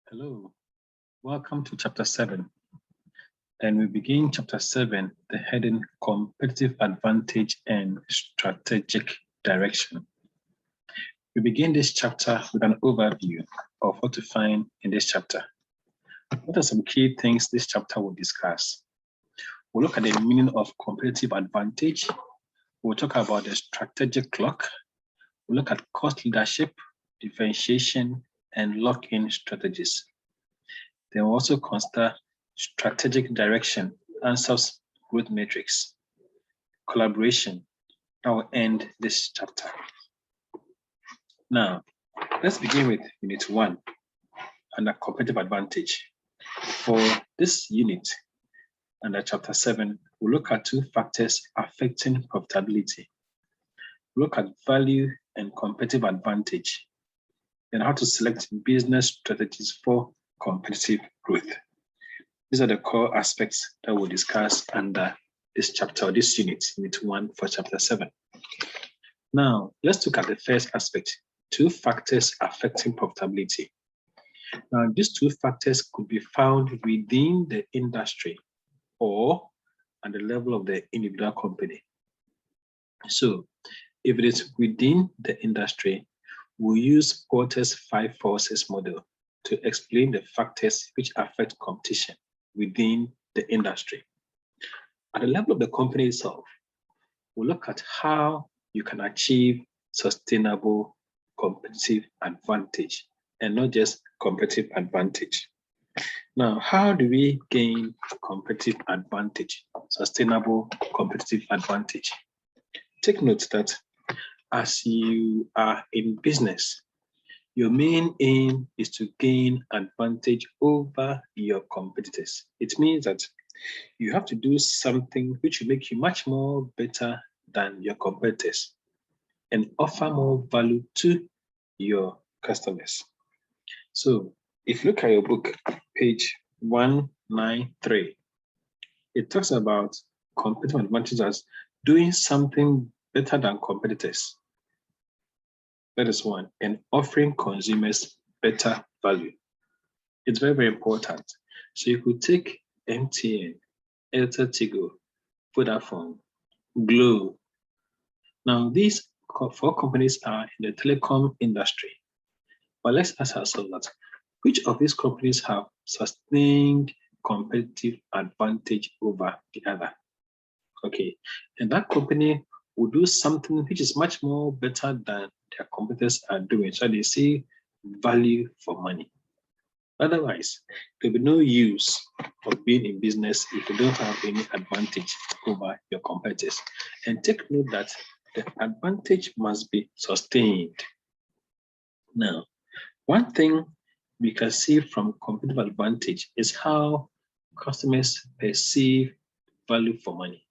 Hello, welcome to chapter 7. And we begin chapter 7, the heading Competitive Advantage and Strategic Direction. We begin this chapter with an overview of what to find in this chapter. What are some key things this chapter will discuss? We'll look at the meaning of competitive advantage. We'll talk about the strategic clock. We'll look at cost leadership, differentiation, and lock-in strategies. Then we'll also consider strategic direction, answers growth matrix, collaboration. That will end this chapter. Now, let's begin with unit 1 under competitive advantage. For this unit, under chapter 7, we'll look at 2 factors affecting profitability. We'll look at value and competitive advantage, and how to select business strategies for competitive growth. These are the core aspects that we'll discuss under this chapter, or this unit, unit 1 for chapter 7. Now, let's look at the first aspect, 2 factors affecting profitability. Now, these 2 factors could be found within the industry or at the level of the individual company. So, if it is within the industry, we'll use Porter's 5 forces model to explain the factors which affect competition within the industry. At the level of the company itself, we'll look at how you can achieve sustainable competitive advantage and not just competitive advantage. Now, how do we gain competitive advantage, sustainable competitive advantage? Take note that as you are in business, your main aim is to gain advantage over your competitors. It means that you have to do something which will make you much more better than your competitors and offer more value to your customers. So if you look at your book, page 193, it talks about competitive advantage as doing something better than competitors. That is one, and offering consumers better value. It's very, very important. So you could take MTN, Airtel Tigo, Vodafone, Glo. Now, these 4 companies are in the telecom industry. But let's ask ourselves that, which of these companies have sustained competitive advantage over the other? Okay, and that company will do something which is much more better than their competitors are doing. So they see value for money. Otherwise, there'll be no use of being in business if you don't have any advantage over your competitors. And take note that the advantage must be sustained. Now, one thing we can see from competitive advantage is how customers perceive value for money.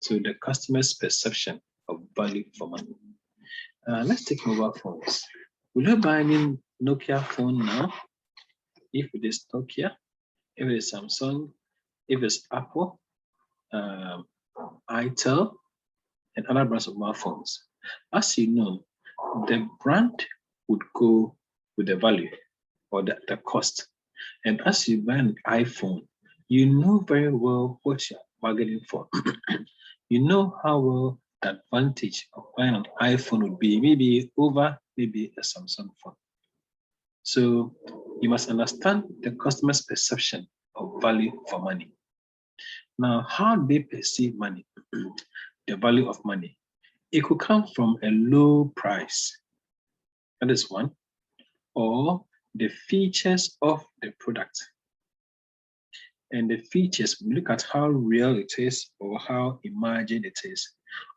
So the customer's perception of value for money. Let's take mobile phones. Will you buy any Nokia phone now? If it is Nokia, if it is Samsung, if it's Apple, itel, and other brands of mobile phones. As you know, the brand would go with the value or the cost. And as you buy an iPhone, you know very well what you're bargaining for. You know how well the advantage of buying an iPhone would be, maybe over maybe a Samsung phone. So you must understand the customer's perception of value for money. Now, how do they perceive money? The value of money. It could come from a low price. That is one. Or the features of the product. And the features, we look at how real it is or how imagined it is.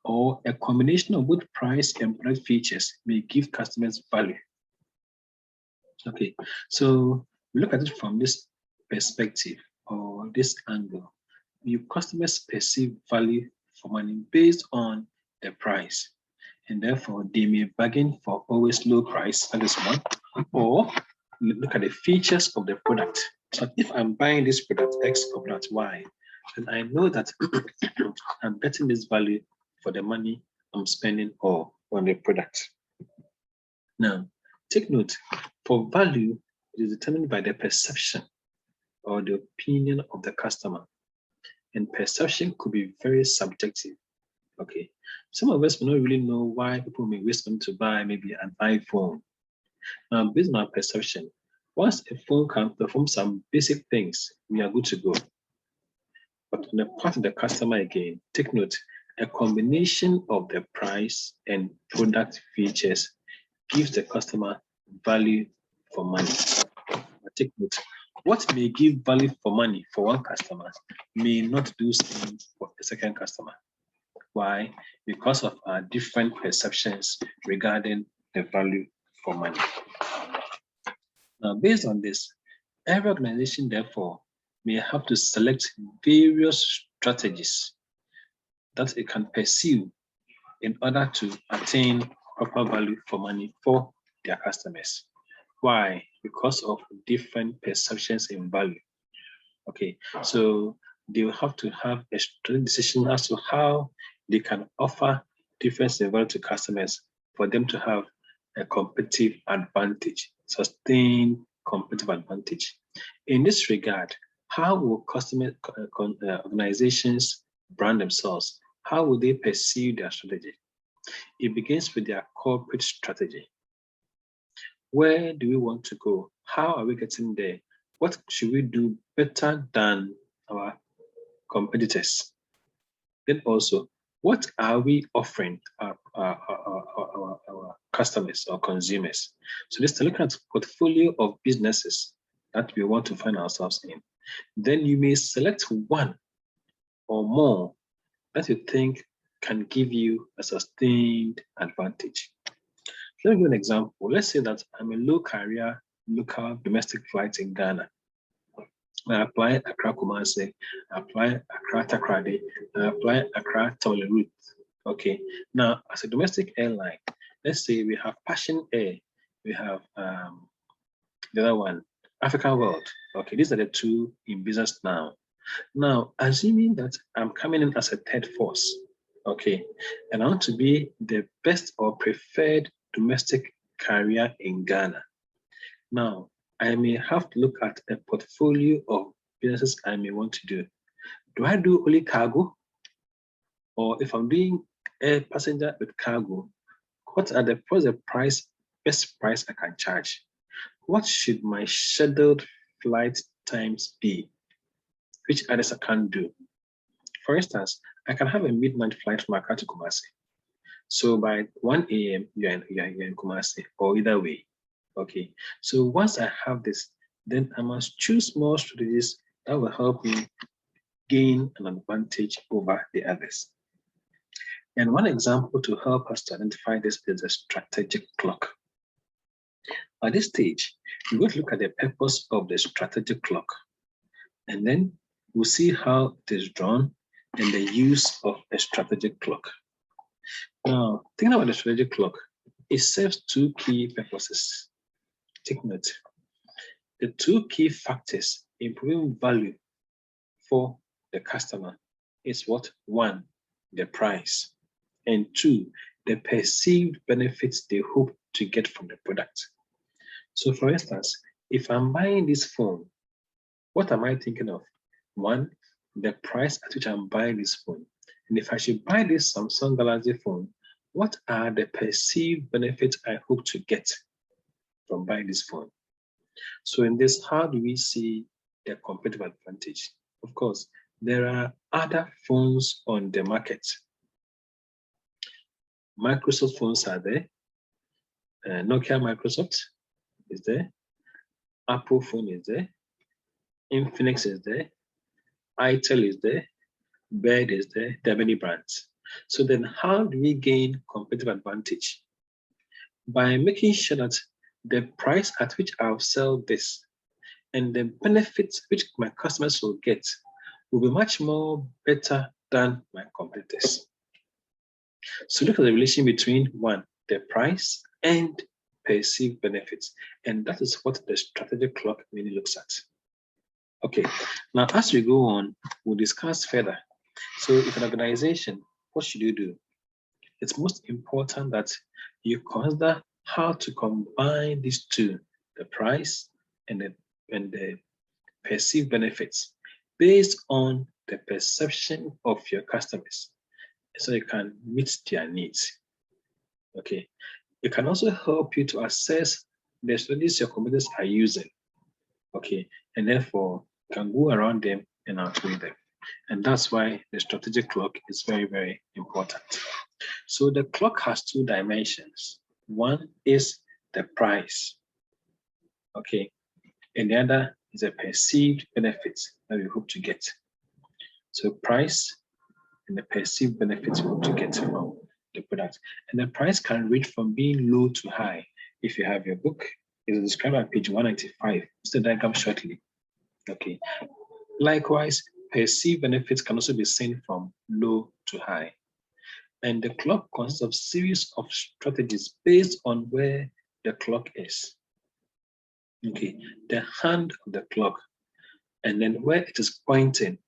Or a combination of both price and product features may give customers value. Okay, so we look at it from this perspective or this angle. Your customers perceive value for money based on the price. And therefore, they may bargain for always low price, that is one. Or look at the features of the product. So if I'm buying this product X or product Y, then I know that I'm getting this value for the money I'm spending on the product. Now, take note, for value, It is determined by the perception or the opinion of the customer. And perception could be very subjective. Okay. Some of us may not really know why people may waste money to buy maybe an iPhone. Now, based on our perception, once a phone can perform some basic things, we are good to go. But on the part of the customer again, take note, a combination of the price and product features gives the customer value for money. Take note, what may give value for money for one customer may not do same for a second customer. Why? Because of our different perceptions regarding the value for money. Now, based on this, every organization, therefore, may have to select various strategies that it can pursue in order to attain proper value for money for their customers. Why? Because of different perceptions in value. Okay, so they will have to have a strategic decision as to how they can offer difference in value to customers for them to have a competitive advantage, sustained competitive advantage. In this regard, how will customer organizations brand themselves? How will they pursue their strategy? It begins with their corporate strategy. Where do we want to go? How are we getting there? What should we do better than our competitors? Then also, what are we offering our customers or consumers? So let's look at portfolio of businesses that we want to find ourselves in. Then you may select one or more that you think can give you a sustained advantage. Let me give an example. Let's say that I'm a low-carrier, local domestic flight in Ghana. I apply Accra Kumasi, I apply Accra Takrady, I apply Accra Tawale route. Okay. Now, as a domestic airline, let's say we have Passion Air, we have the other one, African World. Okay, these are the two in business now. Now, assuming that I'm coming in as a third force, okay, and I want to be the best or preferred domestic carrier in Ghana. Now, I may have to look at a portfolio of businesses I may want to do. Do I do only cargo? Or if I'm doing air passenger with cargo, what's the best price I can charge? What should my scheduled flight times be? Which others I can't do? For instance, I can have a midnight flight from Accra to Kumasi. So by 1 a.m., you're in Kumasi, or either way. Okay, so once I have this, then I must choose more strategies that will help me gain an advantage over the others. And one example to help us to identify this is a strategic clock. At this stage, we're going to look at the purpose of the strategic clock, and then we'll see how it is drawn and the use of a strategic clock. Now, thinking about the strategic clock, it serves two key purposes. Take note. The two key factors improving value for the customer is what? One, the price, and two, the perceived benefits they hope to get from the product. So for instance, if I'm buying this phone, what am I thinking of? One, the price at which I'm buying this phone. And if I should buy this Samsung Galaxy phone, what are the perceived benefits I hope to get from buying this phone? So in this, how do we see the competitive advantage? Of course, there are other phones on the market. Microsoft phones are there. Nokia Microsoft is there. Apple phone is there. Infinix is there. itel is there. Bird is there. There are many brands. So then how do we gain competitive advantage? By making sure that the price at which I'll sell this and the benefits which my customers will get will be much more better than my competitors. So look at the relation between one, the price and perceived benefits. And that is what the strategic clock really looks at. Okay, now as we go on, we'll discuss further. So if an organization, what should you do? It's most important that you consider how to combine these two, the price and the perceived benefits based on the perception of your customers, so you can meet their needs. Okay, it can also help you to assess the strategies your competitors are using. Okay, and therefore you can go around them and outweigh them. And that's why the strategic clock is very, very important. So the clock has two dimensions. One is the price, okay, and the other is a perceived benefits that we hope to get. So price and the perceived benefits we hope to get from the product. And the price can range from being low to high. If you have your book, it is described on page 195. It's the diagram shortly. Okay. Likewise, perceived benefits can also be seen from low to high. And the clock consists of series of strategies based on where the clock is. Okay, the hand of the clock and then where it is pointing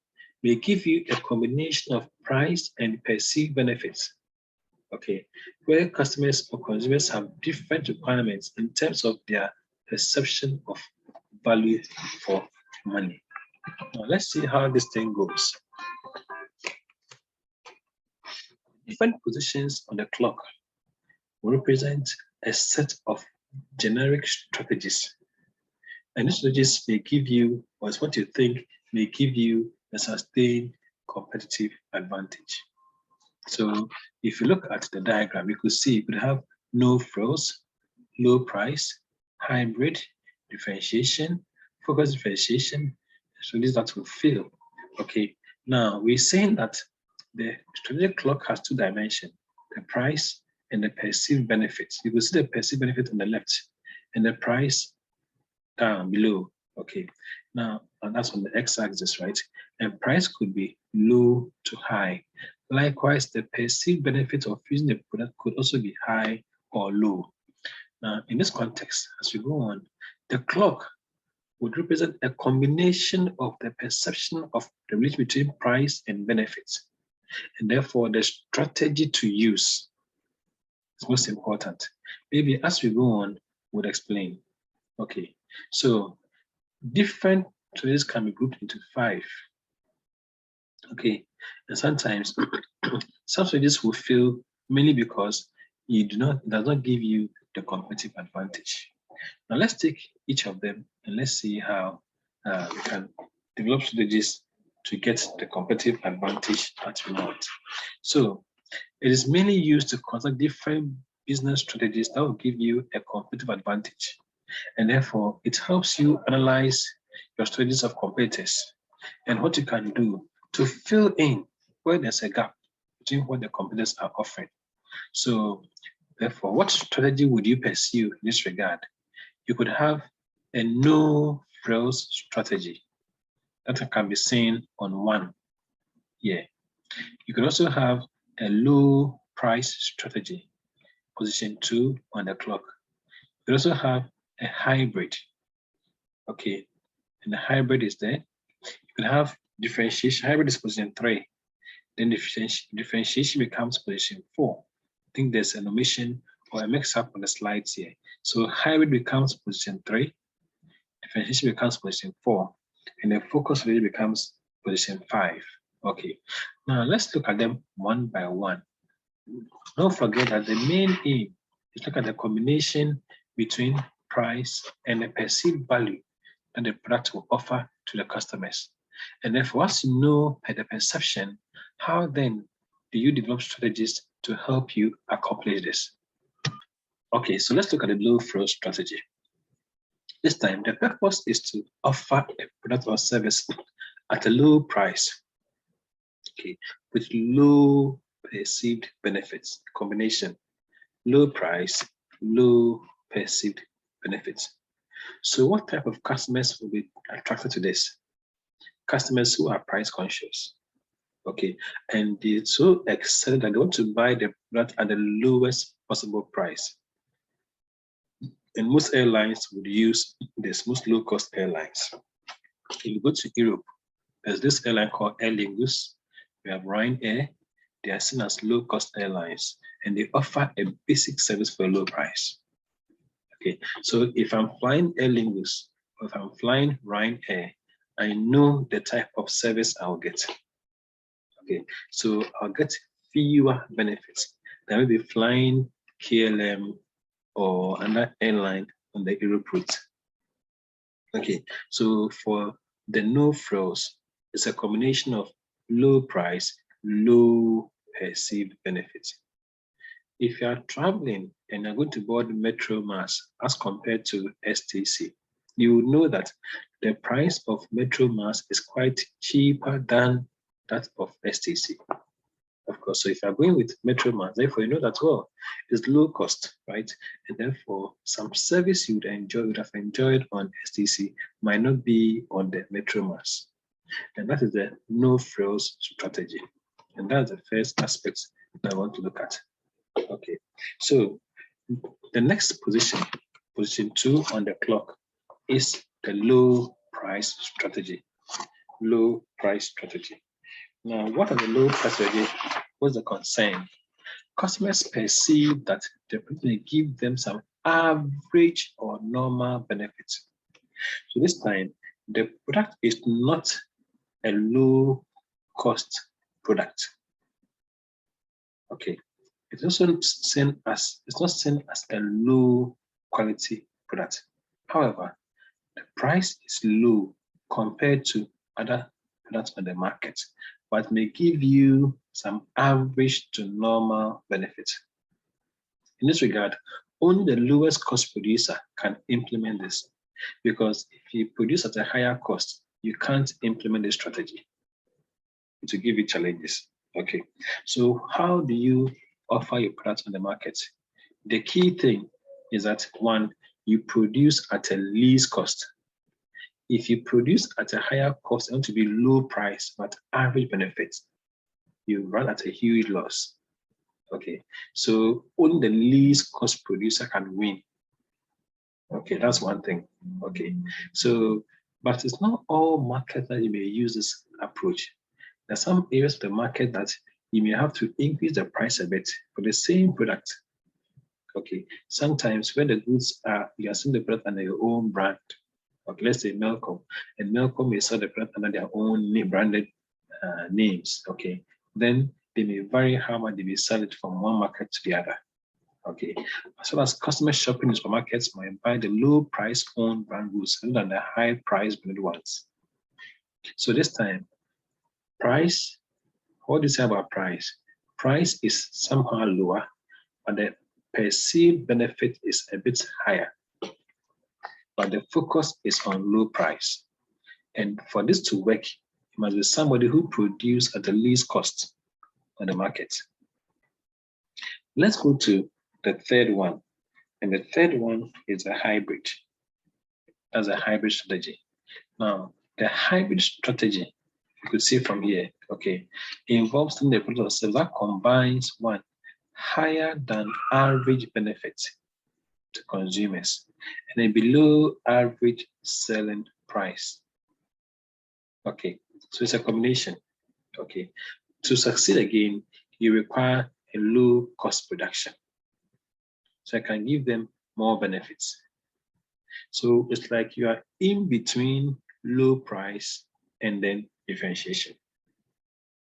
may give you a combination of price and perceived benefits. Okay, where customers or consumers have different requirements in terms of their perception of value for money. Now let's see how this thing goes. Different positions on the clock will represent a set of generic strategies. And these strategies may give you, or is what you think, may give you a sustained competitive advantage. So if you look at the diagram, you could see you could have no frills, low price, hybrid, differentiation, focus differentiation. So these that will fail. Okay, now we're saying that the strategic clock has two dimensions, the price and the perceived benefits. You will see the perceived benefit on the left and the price down below. Okay, now and that's on the x-axis, right? And price could be low to high. Likewise, the perceived benefit of using the product could also be high or low. Now, in this context, as we go on, the clock would represent a combination of the perception of the relation between price and benefits. And therefore, the strategy to use is most important. Maybe as we go on, we'll explain. Okay, so different strategies can be grouped into 5. Okay, and sometimes some strategies will fail mainly because it does not give you the competitive advantage. Now let's take each of them and let's see how we can develop strategies to get the competitive advantage that we want. So it is mainly used to conduct different business strategies that will give you a competitive advantage. And therefore, it helps you analyze your strategies of competitors and what you can do to fill in where there's a gap between what the competitors are offering. So therefore, what strategy would you pursue in this regard? You could have a no frills strategy that can be seen on 1 here. You could also have a low price strategy, position 2 on the clock. You could also have a hybrid. Okay, and the hybrid is there. You could have differentiation. Hybrid is position 3. Then differentiation becomes position 4. I think there's an omission or a mix-up on the slides here. So hybrid becomes position 3. Differentiation becomes position 4. And the focus really becomes position 5. Okay, now let's look at them one by one. Don't forget that the main aim is to look at the combination between price and the perceived value that the product will offer to the customers. And therefore, once you know the perception, how then do you develop strategies to help you accomplish this? Okay, so let's look at the low frills strategy. This time, the purpose is to offer a product or service at a low price, okay, with low perceived benefits. Combination, low price, low perceived benefits. So what type of customers will be attracted to this? Customers who are price conscious, okay, and they're so excited that they want to buy the product at the lowest possible price. And most airlines would use this, most low-cost airlines. If you go to Europe, there's this airline called Aer Lingus. We have Ryanair. They are seen as low-cost airlines, and they offer a basic service for a low price. Okay, so if I'm flying Aer Lingus, If I'm flying Ryanair, I know the type of service I'll get. Okay, so I'll get fewer benefits than maybe flying KLM or another airline on the Europe route. Okay, so for the no frills, it's a combination of low price, low perceived benefits. If you are traveling and you're going to board Metro Mass as compared to STC, you will know that the price of Metro Mass is quite cheaper than that of STC. Of course, so if you're going with Metro Mass, therefore you know that, well, it's low cost, right? And therefore some service you would have enjoyed on STC might not be on the Metro Mass. And that is the no frills strategy. And that's the first aspect that I want to look at. Okay, so the next position 2 on the clock, is the low price strategy. Low price strategy. Now, what are the low price strategy? What's the concern? Customers perceive that the product may give them some average or normal benefits. So this time, the product is not a low cost product. Okay, it's also not seen as a low quality product. However, the price is low compared to other products on the market, but may give you some average to normal benefit. In this regard, only the lowest cost producer can implement this, because if you produce at a higher cost, you can't implement this strategy. It will give you challenges. Okay, so how do you offer your products on the market? The key thing is that, one, you produce at a least cost. If you produce at a higher cost, it want to be low price but average benefits, you run at a huge loss. Okay, so only the least cost producer can win. Okay, that's one thing. Okay, so, but it's not all markets that you may use this approach. There are some areas of the market that you may have to increase the price a bit for the same product. Okay, sometimes when the goods are, you are selling the product under your own brand. Okay, let's say Melcom, and Melcom may sell the product under their own branded names. Okay, then they may vary how much they may sell it from one market to the other. Okay, as well as customers shopping in supermarkets might buy the low price own brand goods rather than the high price branded ones. So this time, price, what do you say about price? Price is somehow lower, but the perceived benefit is a bit higher. But the focus is on low price. And for this to work, it must be somebody who produces at the least cost on the market. Let's go to the third one. And the third one is a hybrid. That's a hybrid strategy. Now, the hybrid strategy, you could see from here, okay, involves the product or service that combines, one, higher than average benefits to consumers and a below average selling price. Okay, so it's a combination. Okay, to succeed again, you require a low cost production. So I can give them more benefits. So it's like you are in between low price and then differentiation.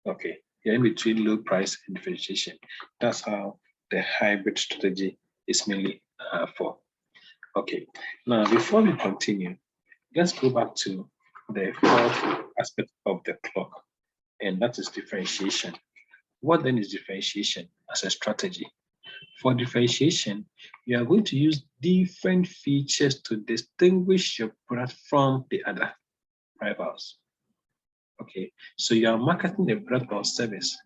Okay, you're in between low price and differentiation. That's how the hybrid strategy is mainly for. Okay, now before we continue, let's go back to the fourth aspect of the clock, and that is differentiation. What then is differentiation as a strategy? For differentiation, you are going to use different features to distinguish your product from the other rivals. Okay, so you are marketing the product or service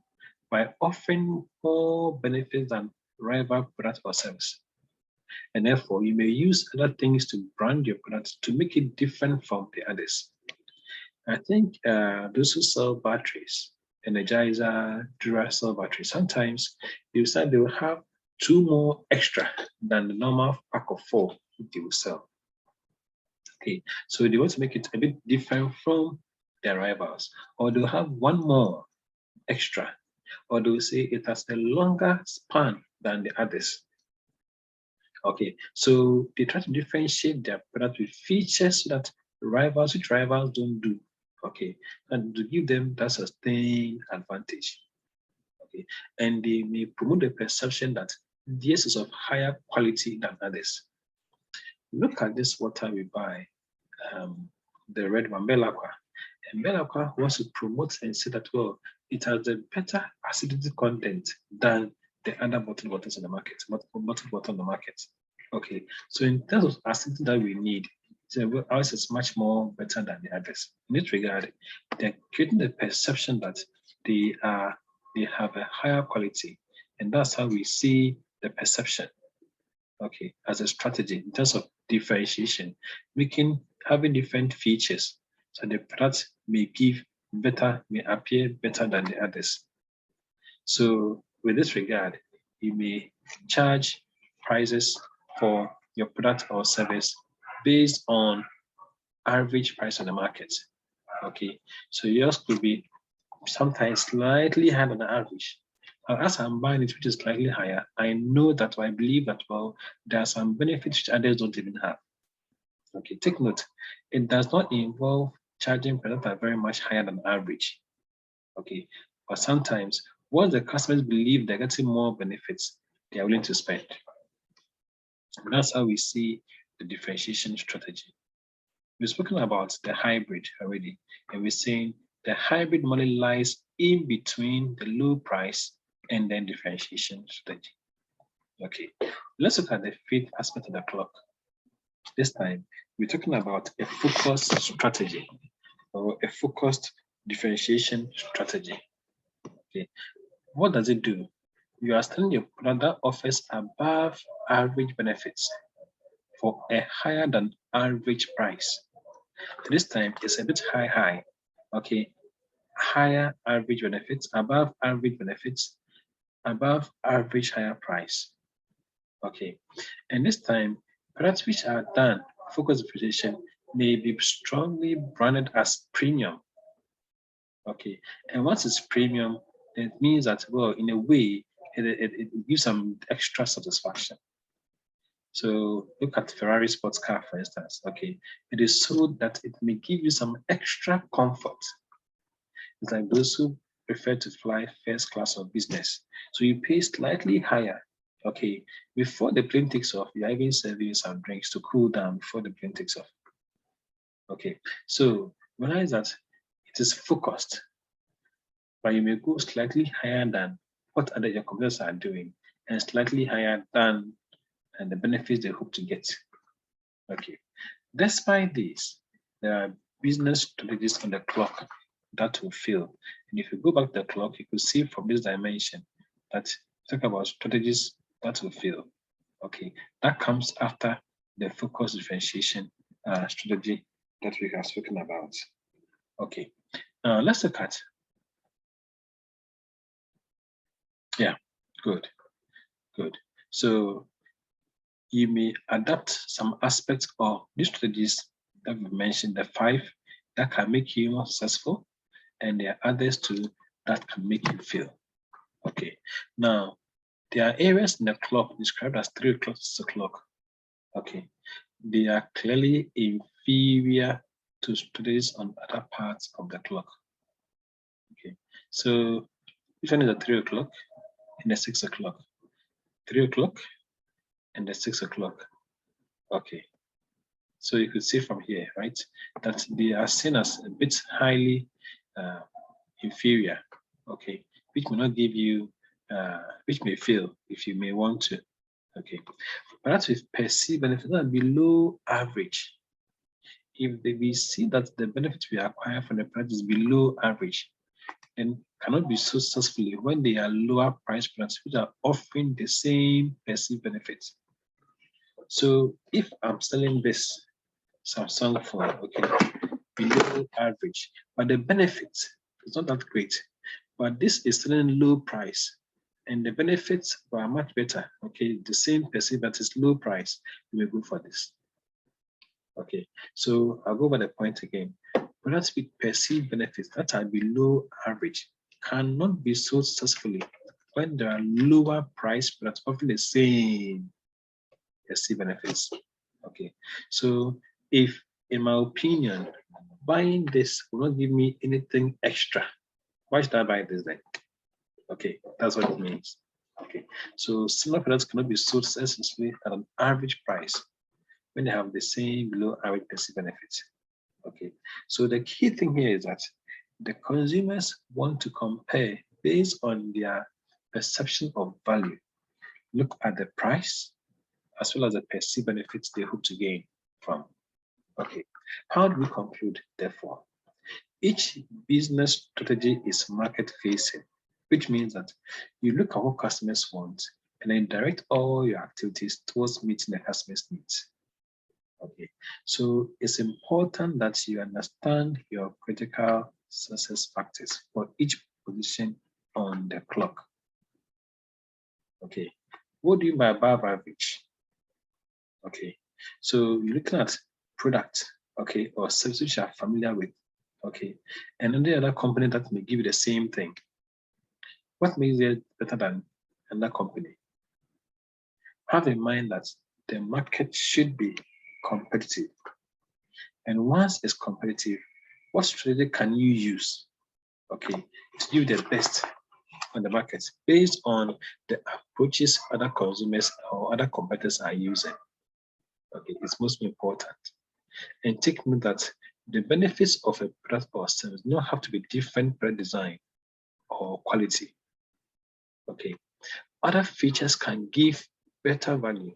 by offering more benefits than rival product or service. And therefore, you may use other things to brand your product to make it different from the others. I think those who sell batteries, Energizer, Duracell batteries, sometimes they will have 2 more extra than the normal pack of 4 they will sell. Okay, so they want to make it a bit different from their rivals, or they'll have 1 more extra, or they'll say it has a longer span than the others. Okay, so they try to differentiate their product with features so that rivals, which rivals don't do. Okay, and to give them that sustained advantage. Okay, and they may promote the perception that theirs is of higher quality than others. Look at this water we buy, the red one, Belacqua. And Belacqua wants to promote and say that, well, it has a better acidity content than the other bottled waters in the market, bottled water on the market. Okay, so in terms of acidity that we need, so ours is much more better than the others. In this regard, they're creating the perception that they have a higher quality, and that's how we see the perception. Okay, as a strategy in terms of differentiation, having different features, so the product may appear better than the others. So with this regard, you may charge prices for your product or service based on average price on the market. Okay, so yours could be sometimes slightly higher than the average. As I'm buying it, which is slightly higher, I know that, I believe that, well, there are some benefits which others don't even have. Okay, take note, it does not involve charging products that are very much higher than average. Okay, but sometimes once the customers believe they're getting more benefits, they are willing to spend. And that's how we see the differentiation strategy. We've spoken about the hybrid already, and we're saying the hybrid model lies in between the low price and then differentiation strategy. Okay, let's look at the fifth aspect of the clock. This time, we're talking about a focused strategy or a focused differentiation strategy. Okay, what does it do? You are selling your product that offers above average benefits for a higher than average price. This time, it's a bit high. Okay, higher average benefits, above average benefits, above average higher price. Okay, and this time, products which are done focus differentiation may be strongly branded as premium. Okay, and once it's premium, it means that, well, in a way, it gives some extra satisfaction. So look at Ferrari sports car, for instance. Okay, it is so that it may give you some extra comfort. It's like those who prefer to fly first class or business. So you pay slightly higher. Okay, before the plane takes off, you are even serving some drinks to cool down before the plane takes off. Okay, so realize that it is focused, but you may go slightly higher than what other your competitors are doing, and slightly higher than the benefits they hope to get. Okay, despite this, there are business strategies on the clock that will fail. And if you go back to the clock, you could see from this dimension that talk about strategies that will fail. Okay, that comes after the focus differentiation strategy that we have spoken about. Okay, let's look at. Yeah, good. So you may adapt some aspects of these strategies that we've mentioned, the 5 that can make you more successful, and there are others too that can make you fail. Okay, now there are areas in the clock described as 3 o'clock, 6 o'clock. Okay, they are clearly inferior to strategies on other parts of the clock. Okay, so which one is the 3 o'clock and the 6 o'clock? 3 o'clock and the 6 o'clock. Okay, so you could see from here, right, that they are seen as a bit highly inferior. Okay, which may not give you, which may fail if you may want to. Okay, but that's with perceived benefit that below average. If we see that the benefit we acquire from the product is below average, and cannot be so successfully when they are lower price products which are offering the same perceived benefits. So if I'm selling this Samsung phone, okay, below average, but the benefits is not that great, but this is selling low price and the benefits are much better, okay, the same perceived that is low price, you may go for this. Okay, so I'll go over the point again. Products with perceived benefits that are below average cannot be sold successfully when there are lower price products offering the same perceived benefits. Okay, so if in my opinion, buying this will not give me anything extra. Why should I buy this then? Okay, that's what it means. Okay, so similar products cannot be sold successfully at an average price when they have the same below average perceived benefits. Okay, so the key thing here is that the consumers want to compare based on their perception of value. Look at the price as well as the perceived benefits they hope to gain from. Okay, how do we conclude, therefore? Each business strategy is market facing, which means that you look at what customers want and then direct all your activities towards meeting the customer's needs. Okay, so it's important that you understand your critical success factors for each position on the clock. Okay, what do you mean by above average? Okay, so you're looking at product, okay, or service which you are familiar with, okay, and any other company that may give you the same thing. What makes it better than another company? Have in mind that the market should be competitive. And once it's competitive, what strategy can you use, okay, to give the best on the market based on the approaches other consumers or other competitors are using? Okay, it's most important. And take note that the benefits of a product or service do not have to be different per design or quality. Okay, other features can give better value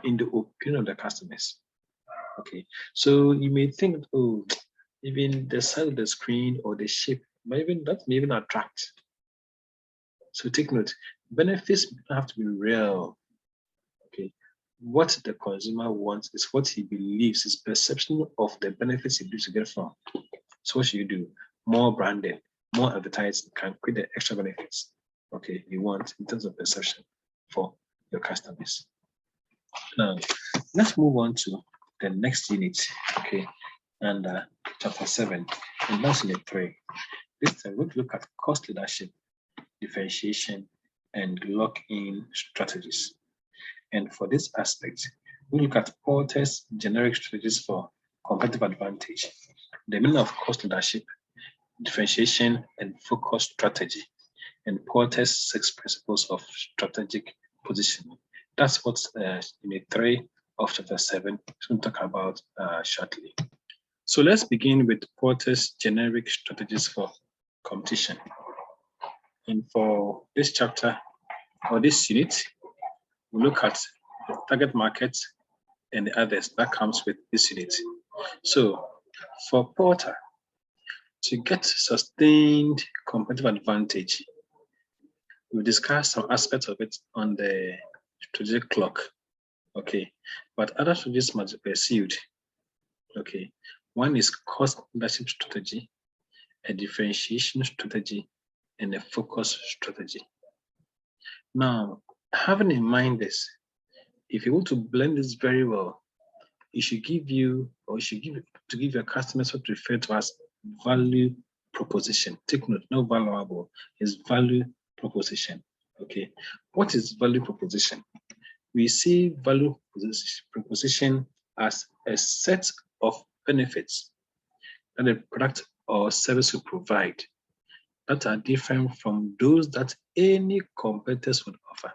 in the opinion of the customers. Okay, so you may think, oh, even the size of the screen or the shape, that may even attract. So take note, benefits have to be real. Okay, what the consumer wants is what he believes, his perception of the benefits he believes to get from. So what should you do? More branding, more advertising can create the extra benefits, okay, you want in terms of perception for your customers. Now, let's move on to the next unit, okay, and chapter 7, and that's unit 3. This time we'll look at cost leadership, differentiation, and lock-in strategies. And for this aspect, we look at Porter's generic strategies for competitive advantage, the meaning of cost leadership, differentiation, and focus strategy, and Porter's 6 principles of strategic positioning. That's what unit 3 of chapter 7 is going to talk about shortly. So let's begin with Porter's generic strategies for competition. And for this chapter or this unit, we look at the target market and the others that comes with this unit. So for Porter, to get sustained competitive advantage, we discussed some aspects of it on the strategic clock. Okay, but other strategies must be pursued. Okay, one is cost leadership strategy, a differentiation strategy, and a focus strategy. Now, having in mind this, if you want to blend this very well, it should give you, or you should give your customers what we refer to as value proposition. Take note, not valuable, is value proposition. Okay, what is value proposition? We see value proposition as a set of benefits that a product or service will provide that are different from those that any competitors would offer.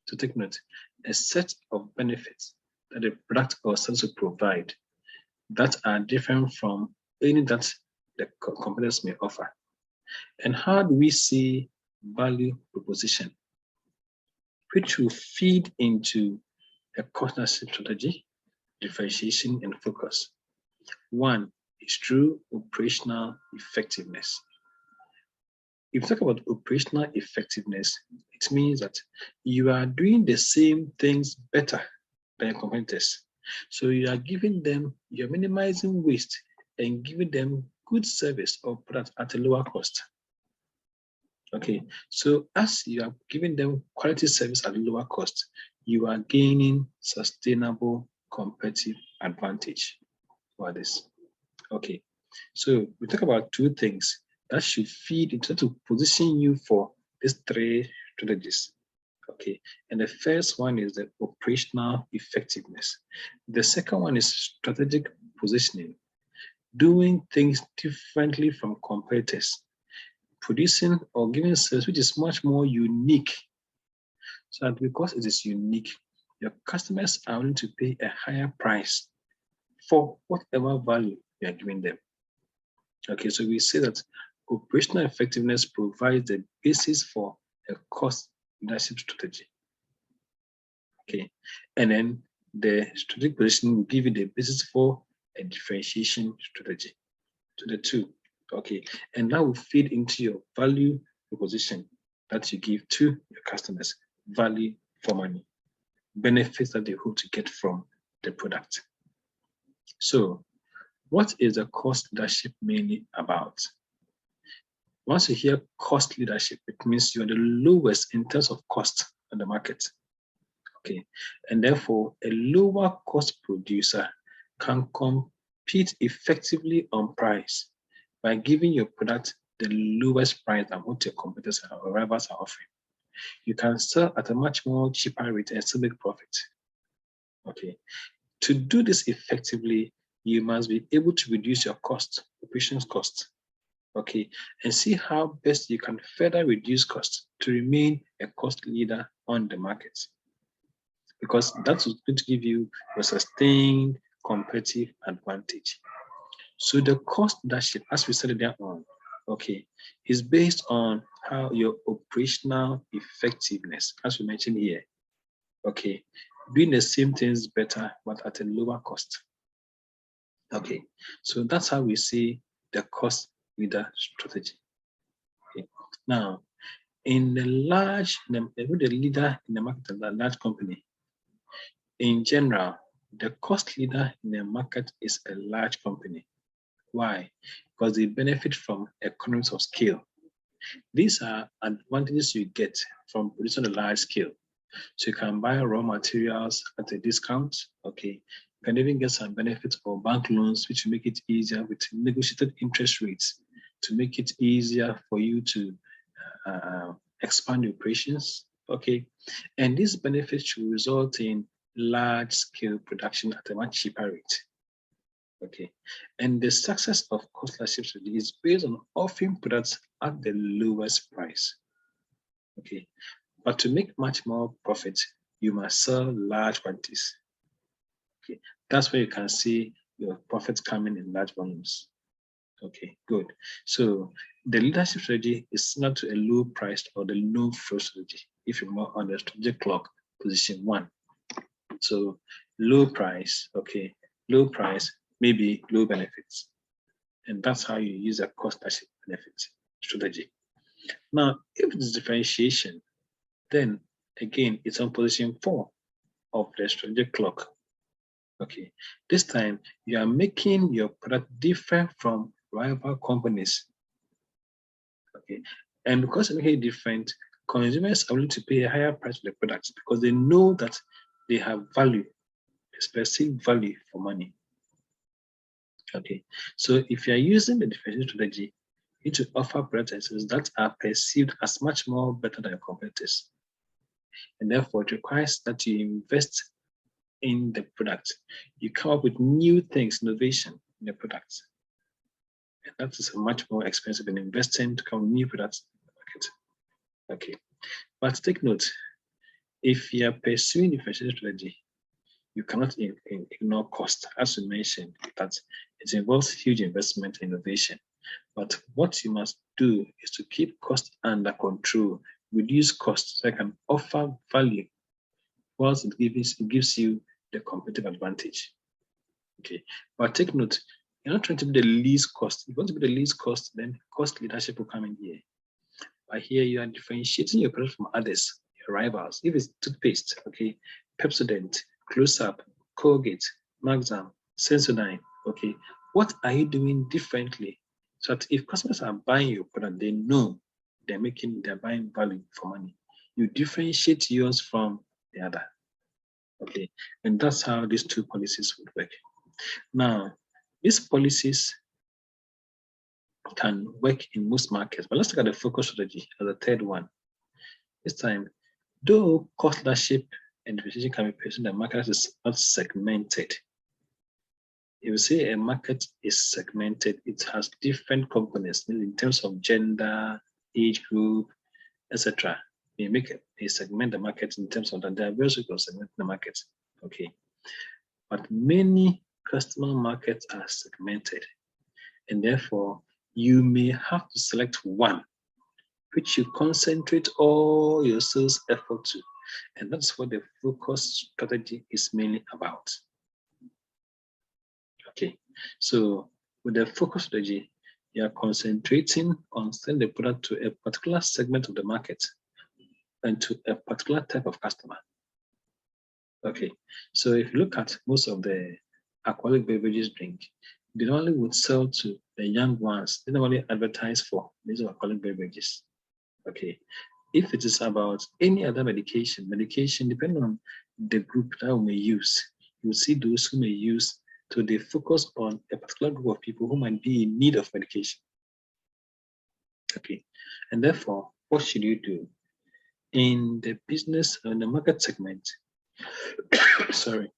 So take note, a set of benefits that a product or service will provide that are different from any that the competitors may offer. And how do we see value proposition? Which will feed into a cost leadership strategy, differentiation, and focus. One is through operational effectiveness. If you talk about operational effectiveness, it means that you are doing the same things better than your competitors. So you are minimizing waste and giving them good service or product at a lower cost. Okay, so as you are giving them quality service at a lower cost, you are gaining sustainable competitive advantage for this. Okay, so we talk about 2 things that should feed into to position you for these 3 strategies. Okay, and the first one is the operational effectiveness. The second one is strategic positioning, doing things differently from competitors, producing or giving service which is much more unique. So that because it is unique, your customers are willing to pay a higher price for whatever value you are giving them. Okay, so we say that operational effectiveness provides the basis for a cost leadership strategy. Okay, and then the strategic positioning will give you the basis for a differentiation strategy to the two. Okay, and that will feed into your value proposition that you give to your customers, value for money, benefits that they hope to get from the product. So, what is the cost leadership mainly about? Once you hear cost leadership, it means you're the lowest in terms of cost on the market. Okay, and therefore a lower cost producer can compete effectively on price by giving your product the lowest price than what your competitors or rivals are offering. You can sell at a much more cheaper rate and still make profit. Okay, to do this effectively, you must be able to reduce your cost, operations cost. Okay, and see how best you can further reduce costs to remain a cost leader on the market. Because that's going to give you a sustained competitive advantage. So the cost leadership, as we said earlier on, okay, is based on how your operational effectiveness, as we mentioned here, okay, doing the same things better but at a lower cost. Okay, so that's how we see the cost leader strategy. Okay. Now, in the leader in the market, a large company, in general, the cost leader in the market is a large company. Why? Because they benefit from economies of scale. These are advantages you get from producing a large scale. So you can buy raw materials at a discount. Okay. You can even get some benefits for bank loans, which will make it easier with negotiated interest rates to make it easier for you to expand your operations. Okay. And these benefits should result in large scale production at a much cheaper rate. Okay, and the success of cost leadership strategy is based on offering products at the lowest price. Okay, but to make much more profit, you must sell large quantities. Okay, that's where you can see your profits coming in large volumes. Okay, good. So the leadership strategy is similar to a low priced or the low flow strategy if you're more on the strategic clock position 1. So low price, okay, low price, maybe low benefits. And that's how you use a cost leadership benefit strategy. Now, if it's differentiation, then again, it's on position 4 of the strategic clock. Okay, this time you are making your product different from rival companies. Okay, and because you're making it different, consumers are willing to pay a higher price for the products because they know that they have value, perceived value for money. Okay, so if you are using the differentiation strategy, you need to offer products and services that are perceived as much more better than your competitors. And therefore, it requires that you invest in the product. You come up with new things, innovation in the products. And that is much more expensive than investing to come with new products in the market. Okay, but take note, if you are pursuing differentiation strategy, you cannot ignore cost. As we mentioned, that it involves huge investment in innovation. But what you must do is to keep cost under control, reduce costs so you can offer value whilst it gives you the competitive advantage. Okay, but take note, you're not trying to be the least cost. If you want to be the least cost, then cost leadership will come in here. But here you are differentiating your product from others, your rivals. If it's toothpaste, okay, Pepsodent, Close-Up, Colgate, Maxam, Sensodyne, okay, what are you doing differently? So that if customers are buying your product, they know they're buying value for money. You differentiate yours from the other. Okay, and that's how these two policies would work. Now, these policies can work in most markets, but let's look at the focus strategy as the third one. This time, Though cost leadership and differentiation can be pursued, the market is not segmented. If you say a market is segmented, it has different components in terms of gender, age group, etc. You segment the market in terms of the diversity of segmenting the market. Okay. But many customer markets are segmented, and therefore you may have to select one which you concentrate all your sales effort to. And that's what the focus strategy is mainly about. Okay, so with the focus strategy, you are concentrating on selling the product to a particular segment of the market and to a particular type of customer. Okay, so if you look at most of the alcoholic beverages drink, they normally would sell to the young ones. They normally advertise for these alcoholic beverages. Okay, if it is about any other medication, depending on the group that we may use, you'll see those who may use, so they focus on a particular group of people who might be in need of medication. Okay, and therefore, what should you do? In the business, in the market segment, sorry,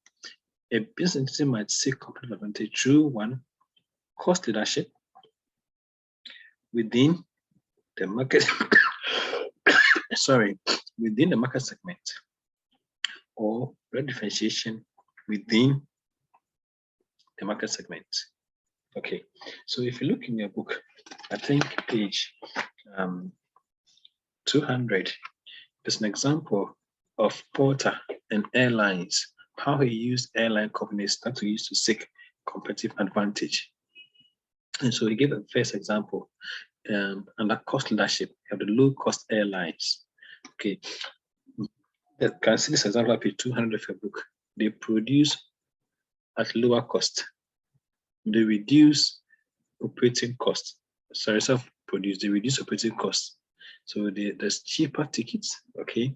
a business might seek competitive advantage through one, cost leadership within the market, within the market segment, or brand differentiation within the market segment. Okay, so if you look in your book, I think page 200, there's an example of Porter and airlines, how he used airline companies that to use to seek competitive advantage. And so he gave a first example, under cost leadership, you have the low-cost airlines. Okay, you can see this example at page 200 of your book. They produce at lower cost. They reduce operating costs. Sorry, self-produce. They reduce operating costs. So there's cheaper tickets, okay,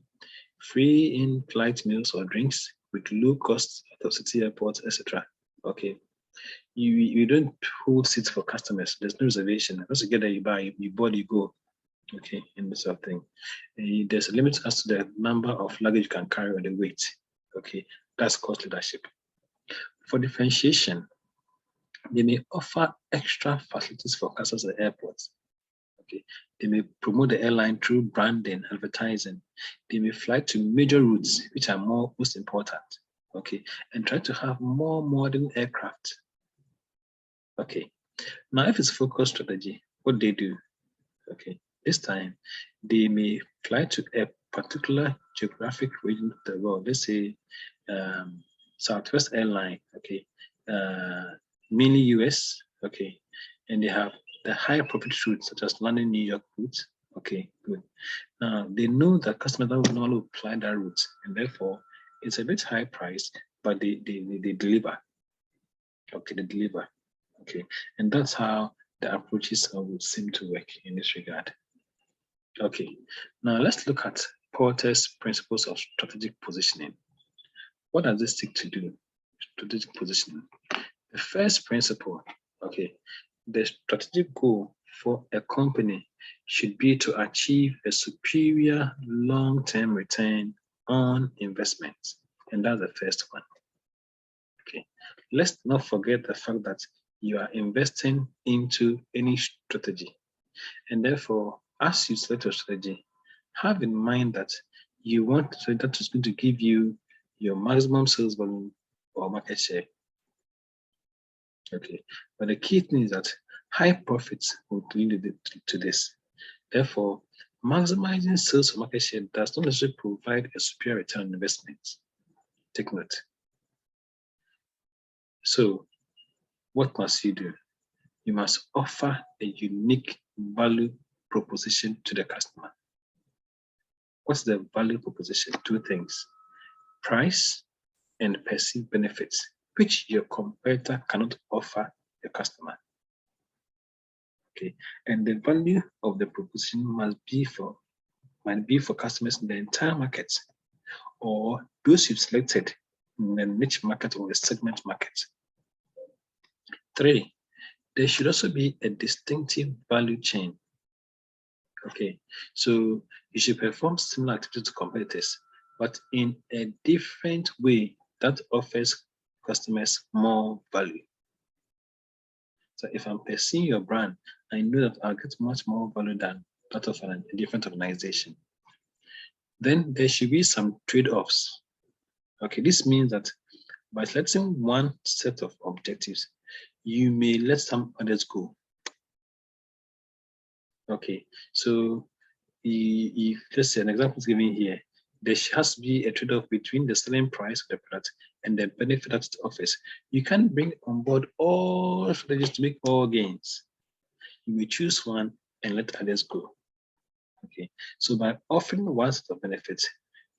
free in-flight meals or drinks with low costs at city airports, etc. Okay, you don't hold seats for customers. There's no reservation. Once you get there, you buy, you board, you go. Okay, and this sort of thing. There's a limit as to the number of luggage you can carry or the weight. Okay, that's cost leadership. For differentiation, they may offer extra facilities for customers at airports. Okay, they may promote the airline through branding, advertising. They may fly to major routes, which are most important. Okay, and try to have more modern aircraft. Okay, now if it's focus strategy, what they do? Okay, this time they may fly to a particular geographic region of the world. Let's say Southwest Airline. Okay, mainly US. Okay, and they have the higher profit routes such as London, New York routes. Okay, good. Now they know that customers don't normally fly that route, and therefore it's a bit high price, but they deliver. Okay, they deliver. Okay, and that's how the approaches would seem to work in this regard. Okay, now let's look at Porter's principles of strategic positioning. What does this seek to do? Strategic positioning. The first principle, okay, the strategic goal for a company should be to achieve a superior long-term return on investment. And that's the first one. Okay, let's not forget the fact that you are investing into any strategy. And therefore, as you select a strategy, have in mind that you want that is going to give you your maximum sales volume or market share. Okay, but the key thing is that high profits will lead to this. Therefore, maximizing sales or market share does not necessarily provide a superior return on investment. Take note. So, what must you do? You must offer a unique value proposition to the customer. What's the value proposition? Two things: price and perceived benefits, which your competitor cannot offer the customer. Okay, and the value of the proposition might be for customers in the entire market, or those you've selected in the niche market or the segment market. 3, there should also be a distinctive value chain. Okay, so you should perform similar activities to competitors, but in a different way that offers customers more value. So if I'm pursuing your brand, I know that I'll get much more value than that of a different organization. Then there should be some trade-offs. Okay, this means that by selecting one set of objectives, you may let some others go. Okay, so if let's say an example is given here, there has to be a trade-off between the selling price of the product and the benefit that it offers. You can't bring on board all strategies to make all gains. You may choose one and let others go. Okay, so by offering one set of benefits,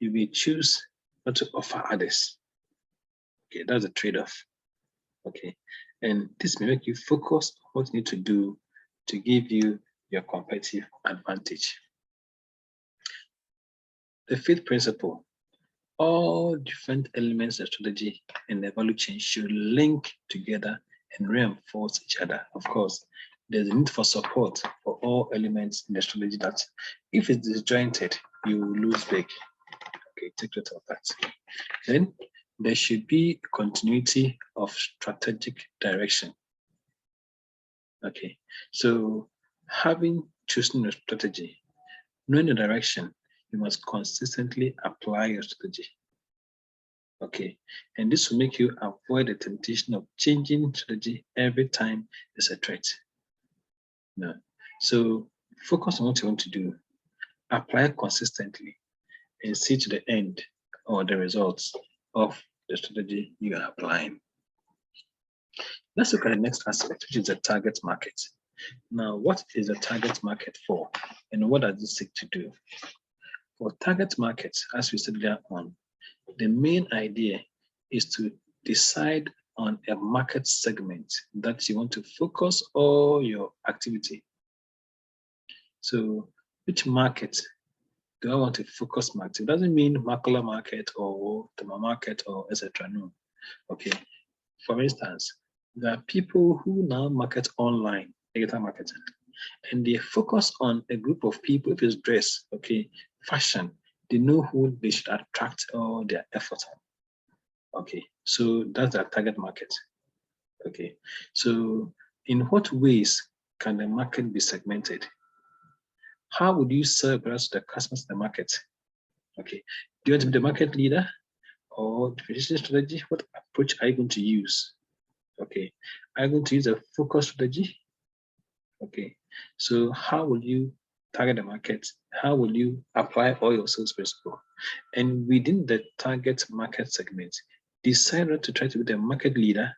you may choose not to offer others. Okay, that's a trade-off. Okay, and this may make you focus on what you need to do to give you your competitive advantage. The fifth principle, all different elements of strategy in the value chain should link together and reinforce each other. Of course, there's a need for support for all elements in the strategy that if it's disjointed, you will lose big. Okay, take note of that. Then there should be continuity of strategic direction. Okay, so having chosen a strategy, knowing the direction, you must consistently apply your strategy. Okay, and this will make you avoid the temptation of changing strategy every time there's a threat. No. So focus on what you want to do, apply consistently, and see to the end or the results of the strategy you are applying. Let's look at the next aspect, which is the target market. Now, what is the target market for, and what does it seek to do? For target markets, as we said earlier on, the main idea is to decide on a market segment that you want to focus all your activity. So, which market do I want to focus market? It doesn't mean macula market or the market or etc. No. Okay. For instance, there are people who now market online, digital marketing, and they focus on a group of people. If it's dress, okay, fashion, they know who they should attract all their effort on. Okay, so that's their target market. Okay, so in what ways can the market be segmented? How would you serve the customers in the market? Okay, do you want to be the market leader or differentiation strategy? What approach are you going to use? Okay, are you going to use a focus strategy? Okay, so how will you target the market? How will you apply all your sales principle? And within the target market segment, decide not to try to be the market leader,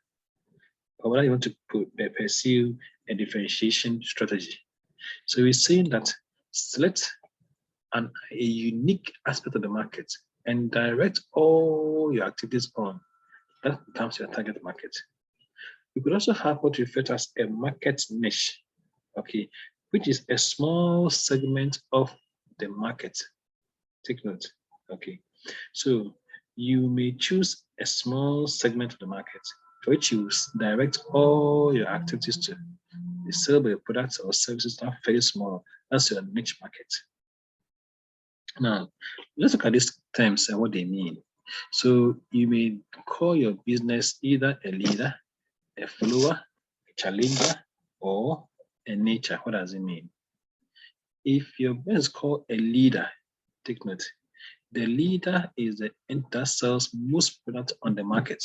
or whether you want to pursue a differentiation strategy. So we're saying that select a unique aspect of the market and direct all your activities on. That becomes your target market. You could also have what we refer to as a market niche, okay, which is a small segment of the market. Take note, okay. So you may choose a small segment of the market for which you direct all your activities to. You sell your products or services that are very small. That's your niche market. Now, let's look at these terms and what they mean. So you may call your business either a leader, a follower, a challenger, or a nature. What does it mean? If your business is called a leader, take note. The leader is the entity that sells most products on the market.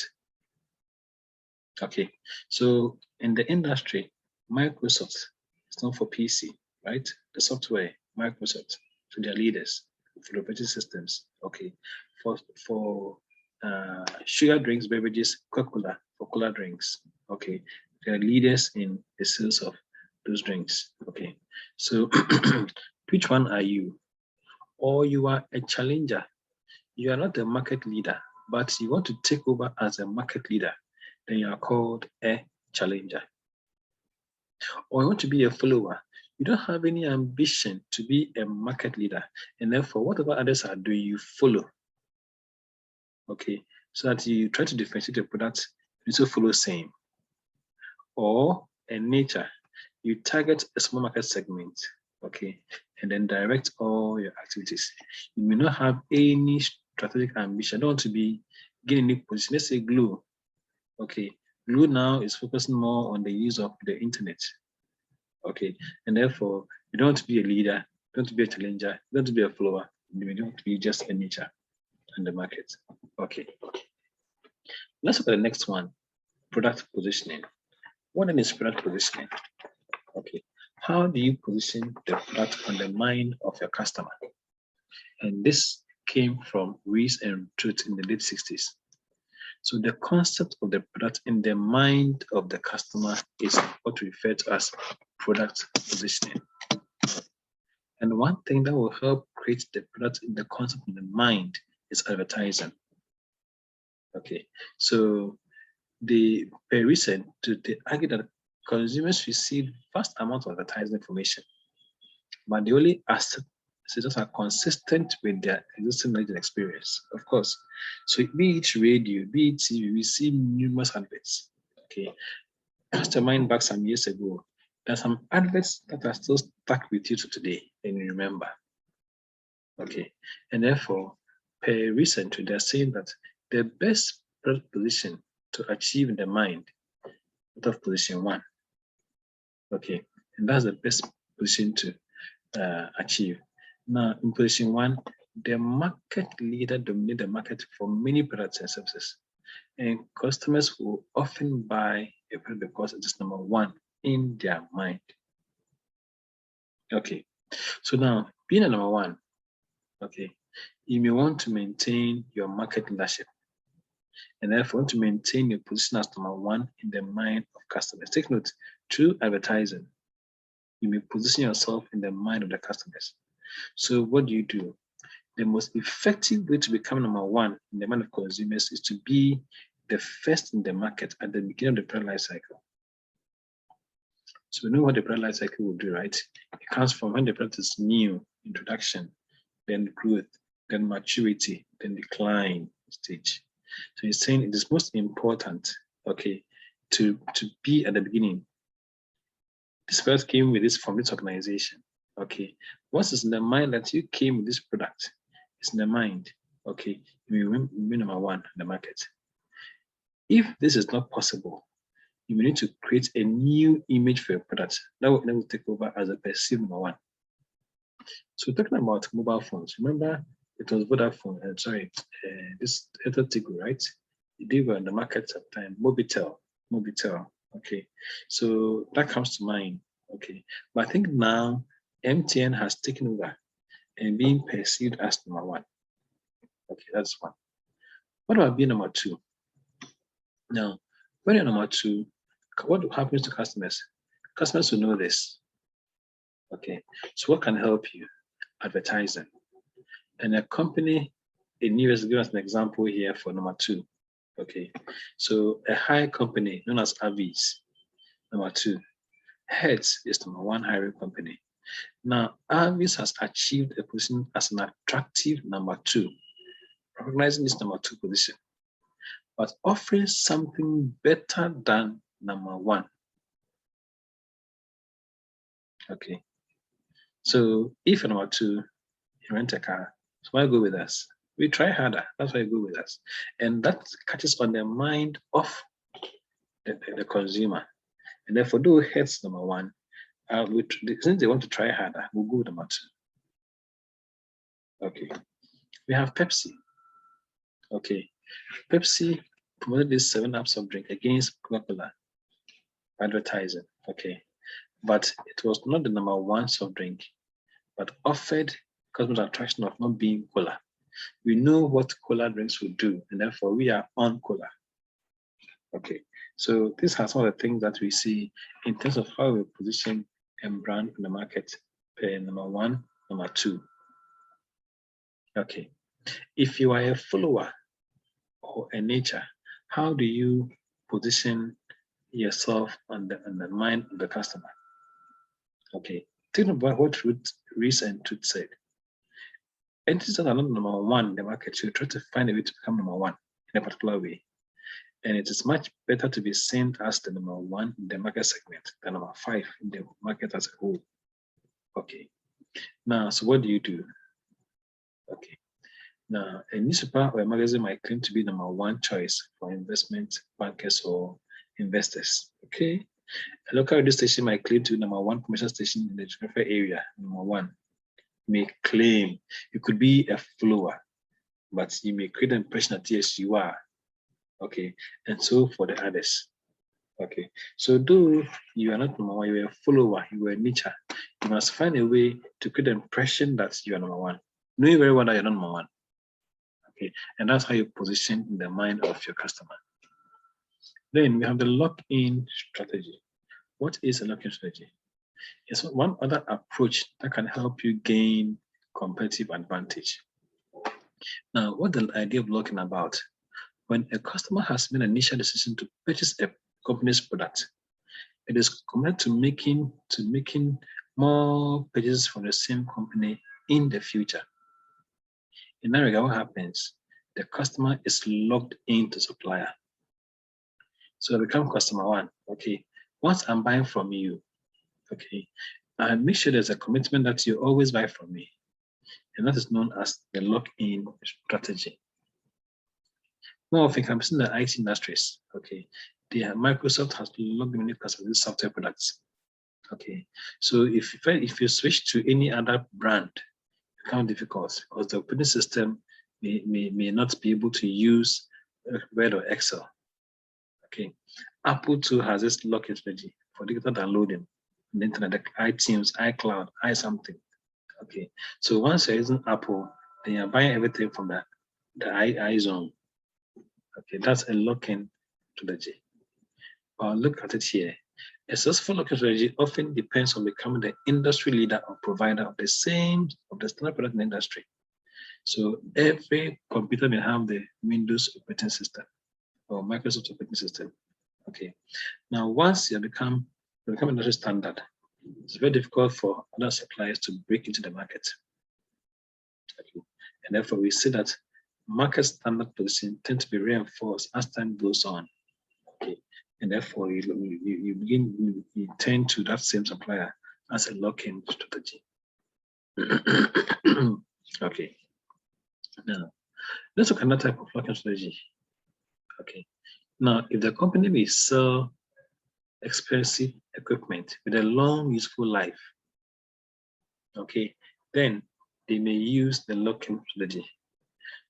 Okay, so in the industry, Microsoft is known for PC, right? The software, Microsoft, so they're leaders for the operating systems. Okay, for sugar drinks, beverages, Coca-Cola for cola drinks. Okay, they're leaders in the sales of those drinks. Okay, so which one are you? Or you are a challenger. You are not a market leader, but you want to take over as a market leader. Then you are called a challenger. Or you want to be a follower. You don't have any ambition to be a market leader, and therefore whatever others are doing, you follow. Okay, so that you try to differentiate your products, you also follow same. Or a nature, you target a small market segment. Okay, and then direct all your activities. You may not have any strategic ambition. I don't want to be getting a position. Let's say Glue. Okay, Glue now is focusing more on the use of the internet. Okay, and therefore you don't want to be a leader, you don't want to be a challenger, you don't want to be a follower, you don't want to be just a niche in the market. Okay, let's look at the next one, product positioning. What then is product positioning? Okay, how do you position the product on the mind of your customer? And this came from Rees and Truth in the late 60s. So the concept of the product in the mind of the customer is what we refer to as product positioning. And one thing that will help create the product in the concept in the mind is advertising. Okay, so the very recent, they argue that consumers receive vast amounts of advertising information, but they only accept that are consistent with their existing knowledge and experience, of course. So be it radio, be it TV, we see numerous adverts. Okay, cast your mind back some years ago. There's some adverts that are still stuck with you to today, and you remember. Okay, and therefore, per recent, they're saying that the best product position to achieve in the mind out of position 1. Okay, and that's the best position to achieve. Now, in position 1, the market leader dominates the market for many products and services, and customers will often buy a product because it is number 1 in their mind. Okay, so now being a number 1, okay, you may want to maintain your market leadership, and therefore want to maintain your position as number 1 in the mind of customers. Take note, through advertising, you may position yourself in the mind of the customers. So what do? The most effective way to become number 1 in the mind of consumers is to be the first in the market at the beginning of the product life cycle. So we know what the product life cycle will do, right? It comes from when the product is new, introduction, then growth, then maturity, then decline stage. So he's saying it is most important, okay, to be at the beginning. This first came with this from this organization. Okay, once it's in the mind that you came with this product, it's in the mind. Okay, you will be number 1 in the market. If this is not possible, you will need to create a new image for your product that will take over as a perceived number 1. So talking about mobile phones, remember it was Vodafone. This Tigo, right? They were in the market at the time. Mobitel. Okay, so that comes to mind. Okay, but I think now MTN has taken over and being perceived as number 1. Okay, that's 1. What about being number 2? Now, when you're number 2, what happens to customers? Customers will know this. Okay, so what can help you? Advertising. And a company in US, give us an example here for number 2. Okay, so a hire company known as Avis, number 2. Hertz is number 1 hiring company. Now, Avis has achieved a position as an attractive number 2, recognizing this number 2 position, but offering something better than number 1. Okay, so if you're number 2, you rent a car, so why go with us? We try harder, that's why you go with us. And that catches on the mind of the consumer. And therefore, though Hertz number 1, since they want to try harder, we'll go with number 2. Okay, we have Pepsi. Okay, Pepsi promoted this 7-Up soft drink against Coca-Cola advertising. Okay, but it was not the number 1 soft drink, but offered customer attraction of not being cola. We know what cola drinks will do, and therefore we are on cola. Okay, so these are some of the things that we see in terms of how we position and brand in the market. Number 1, number 2. Okay, if you are a follower or a nature, how do you position yourself on the mind of the customer? Okay, think about what Rees and Truth said. Entities that are not number 1 in the market should try to find a way to become number 1 in a particular way. And it is much better to be seen as the number 1 in the market segment than number 5 in the market as a whole. Okay. Now, so what do you do? Okay. Now, a newspaper or a magazine might claim to be number one choice for investment bankers or investors. Okay. A local radio station might claim to be number one commercial station in the geographical area. Number one may claim you could be a follower, but you may create the impression that yes, you are. Okay. And so for the others. Okay. So though you are not number one, you are a follower, you are a niche, you must find a way to create the impression that you are number one. Knowing very well that you're not number one. Okay. And that's how you position in the mind of your customer. Then we have the lock-in strategy. What is a lock-in strategy? It's one other approach that can help you gain competitive advantage. Now, what the idea of locking about? When a customer has made an initial decision to purchase a company's product, it is committed to making more purchases from the same company in the future. In that regard, what happens? The customer is locked into supplier. So I become customer one. Okay, once I'm buying from you, okay, and make sure there's a commitment that you always buy from me. And that is known as the lock-in strategy. More often, I'm seeing the IT industries. Okay, Microsoft has locked in because of these software products. Okay, so if you switch to any other brand, it becomes difficult because the operating system may not be able to use Word or Excel. Okay, Apple too has this lock-in strategy for digital downloading on the internet, like iTunes, iCloud, iSomething. Okay, so once you're using Apple, then you're buying everything from the iZone. Okay, that's a lock-in strategy. Look at it here. A successful lock-in strategy often depends on becoming the industry leader or provider of the standard product in the industry. So every computer may have the Windows operating system or Microsoft operating system. Okay. Now, once you become industry standard, it's very difficult for other suppliers to break into the market. Okay. And therefore, we see that market standard position tend to be reinforced as time goes on. Okay. And therefore, you turn to that same supplier as a lock-in strategy. Okay. Now, let's look at another type of lock-in strategy. Okay. Now, if the company may sell expensive equipment with a long useful life, okay, then they may use the lock-in strategy.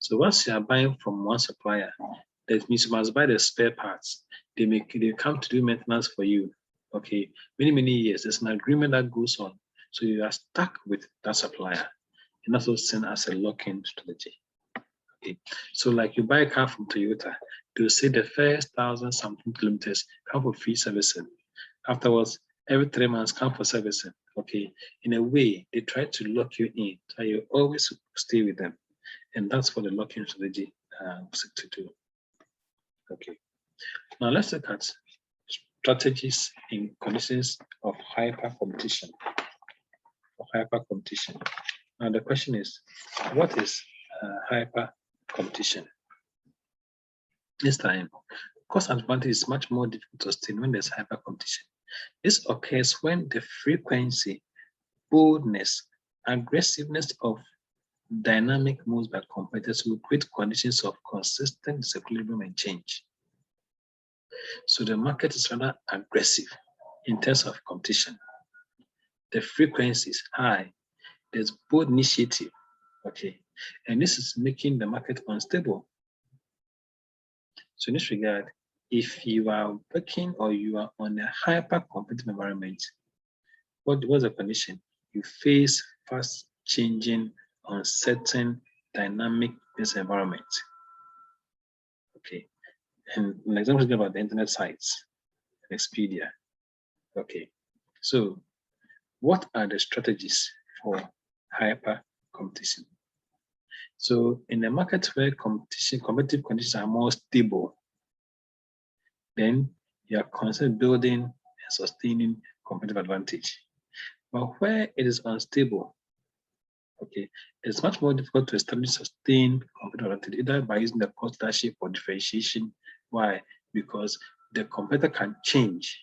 So once you are buying from one supplier, that means you must buy the spare parts. They come to do maintenance for you. Okay, many years. There's an agreement that goes on. So you are stuck with that supplier. And that's also seen as a lock-in strategy. Okay, so like you buy a car from Toyota, they'll say the first 1,000-something kilometers come for free servicing. Afterwards, every 3 months come for servicing. Okay, in a way, they try to lock you in, so you always stay with them. And that's what the lock-in strategy seeks to do. Okay, now let's look at strategies in conditions of hyper competition. Now the question is, what is hyper competition? This time, cost advantage is much more difficult to sustain when there's hyper competition. This occurs when the frequency, boldness, aggressiveness of dynamic moves by competitors will create conditions of consistent disequilibrium and change. So the market is rather aggressive in terms of competition. The frequency is high. There's bold initiative. Okay, and this is making the market unstable. So in this regard, if you are working or you are on a hyper competitive environment, what's the condition? You face fast changing, uncertain, dynamic business environment. Okay, and an example about the internet sites, Expedia. Okay, so what are the strategies for hyper competition? So in a market where competitive conditions are more stable, then you are concerned building and sustaining competitive advantage. But where it is unstable, okay, it's much more difficult to establish sustained competitive advantage, either by using the cost leadership or differentiation. Why? Because the competitor can change,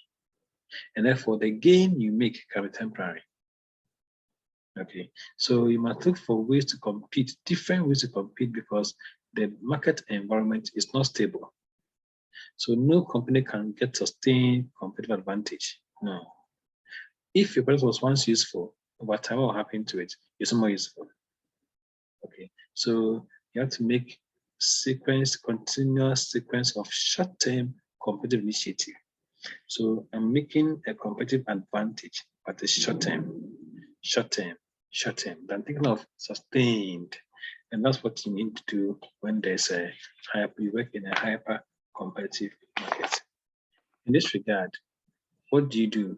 and therefore the gain you make can be temporary. Okay, so you must look for ways to compete, different ways to compete, because the market environment is not stable. So no company can get sustained competitive advantage. No. If your product was once useful, over time, what will happen to it? It's more useful. Okay, so you have to make continuous sequence of short-term competitive initiative. So I'm making a competitive advantage, but it's short-term, short-term, short-term. I'm thinking of sustained, and that's what you need to do when there's you work in a hyper competitive market. In this regard, what do you do?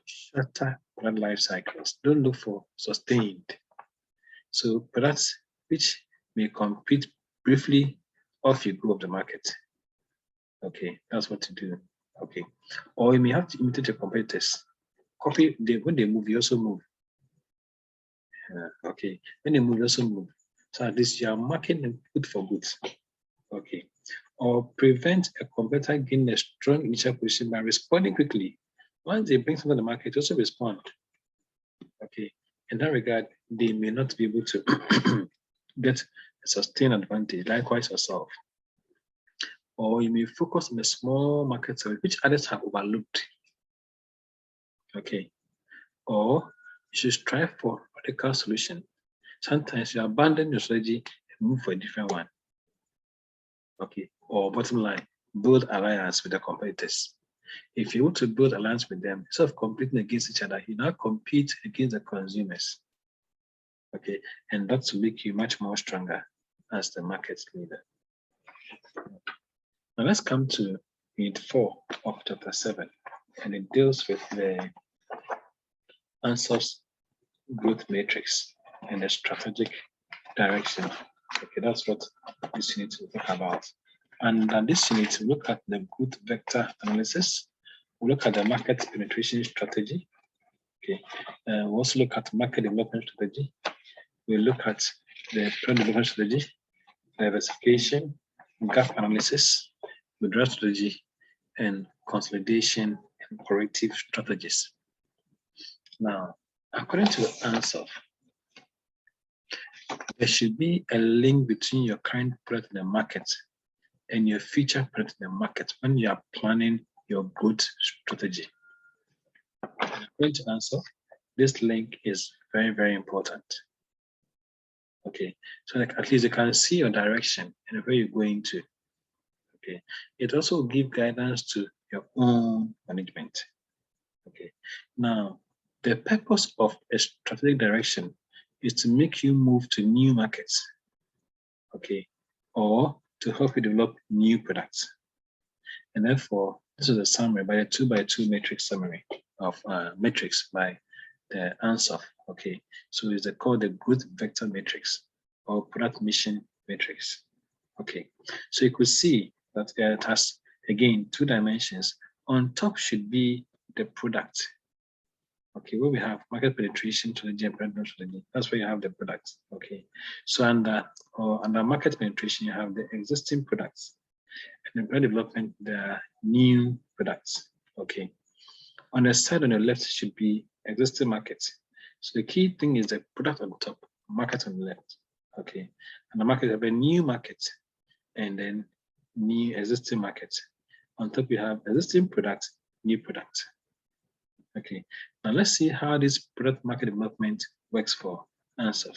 Shorter product life cycles. Don't look for sustained. So products which may compete briefly off you go of the market. Okay, that's what to do. Okay, or you may have to imitate your competitors. Copy when they move, you also move. Okay, when they move, you also move. So at least you are marking good for good. Okay, or prevent a competitor gaining a strong initial position by responding quickly. Once they bring something to the market, also respond. Okay, in that regard, they may not be able to get a sustained advantage. Likewise yourself. Or you may focus on a small market segment which others have overlooked. Okay. Or you should strive for a radical solution. Sometimes you abandon your strategy and move for a different one. Okay. Or bottom line, build alliance with the competitors. If you want to build alliance with them, instead of competing against each other, you now compete against the consumers. Okay. And that will make you much more stronger as the market leader. Now let's come to unit 4 of chapter 7, and it deals with the ANSOS growth matrix and the strategic direction. Okay, that's what this unit will talk about. And this unit will look at the growth vector analysis. We'll look at the market penetration strategy. Okay, we'll also look at market development strategy. We'll look at the product development strategy, diversification, gap analysis, withdrawal strategy, and consolidation and corrective strategies. Now, according to the answer, there should be a link between your current product in the market and your future product in the market when you are planning your growth strategy. According to the answer, this link is very, very important. Okay, so like at least you can see your direction and where you're going to. Okay, it also will give guidance to your own management. Okay, now the purpose of a strategic direction is to make you move to new markets. Okay, or to help you develop new products. And therefore, this is a summary by a 2x2 matrix summary of metrics by the ANSOF. Okay, so it's called the growth vector matrix or product mission matrix. Okay, so you could see that it has, again, 2 dimensions. On top should be the product. Okay, where we have market penetration strategy and product strategy, that's where you have the products. Okay, so under market penetration, you have the existing products, and in product development, there are new products. Okay, on the side on the left should be existing markets. So the key thing is the product on top, market on the left. Okay, and the market have a new market, and then new existing market. On top, you have existing product, new product. Okay, now let's see how this product market development works for ANSOF.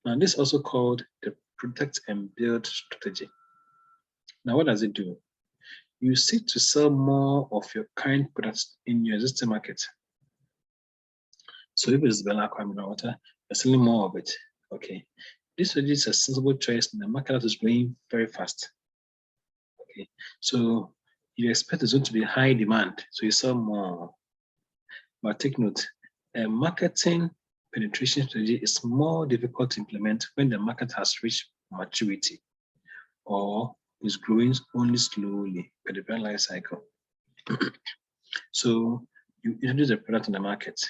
Now, this is also called the protect and build strategy. Now, what does it do? You seek to sell more of your current products in your existing market. So if it is Bella mineral water, you're selling more of it. Okay, this strategy is a sensible choice in the market that is growing very fast. Okay, so you expect there's going to be high demand, so you sell more. But take note, a marketing penetration strategy is more difficult to implement when the market has reached maturity or is growing only slowly per the brand life cycle. So you introduce a product in the market.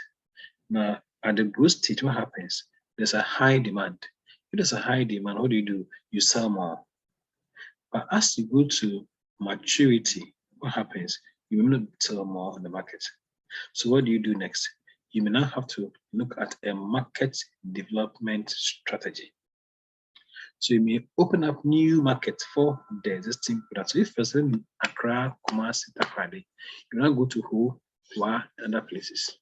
Now, at the growth stage, what happens? There's a high demand. If there's a high demand, what do? You sell more. But as you go to maturity, what happens? You will not sell more on the market. So what do you do next? you may now have to look at a market development strategy. So you may open up new markets for the existing products. So if you're selling in Accra, Kumasi, Takoradi, you now go to Hua, and other places.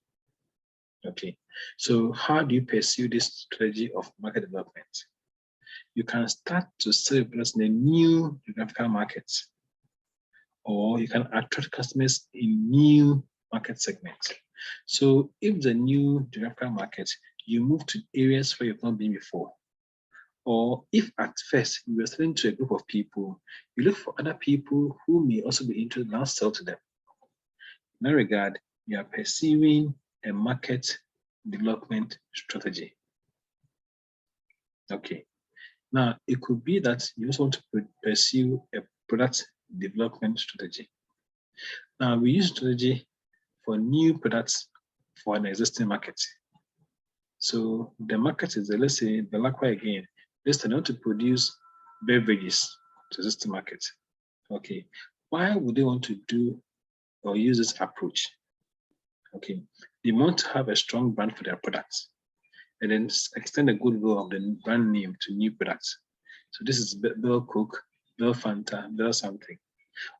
Okay, so how do you pursue this strategy of market development? You can start to sell products in a new geographical market, or you can attract customers in new market segments. So if the new geographical market, you move to areas where you've not been before. Or if at first you were selling to a group of people, you look for other people who may also be interested and sell to them. In that regard, you are pursuing a market development strategy. Okay. Now, it could be that you also want to pursue a product development strategy. Now, we use strategy for new products for an existing market. So the market is, let's say, Belacqua again. They want to produce beverages to this market. Okay, why would they want to do or use this approach? Okay, they want to have a strong brand for their products and then extend the goodwill of the brand name to new products. So this is Bell Coke, Bell Fanta, Bell something.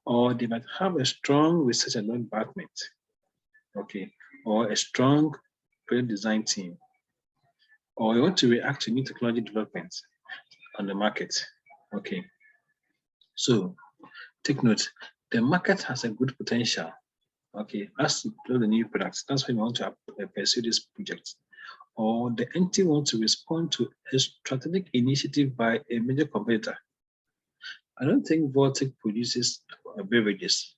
Or they might have a strong research and development, okay, or a strong product design team. Or you want to react to new technology developments on the market. Okay. So take note, the market has a good potential. Okay, as to build the new products, that's why we want to pursue this project. Or the entity wants to respond to a strategic initiative by a major competitor. I don't think Vortex produces beverages.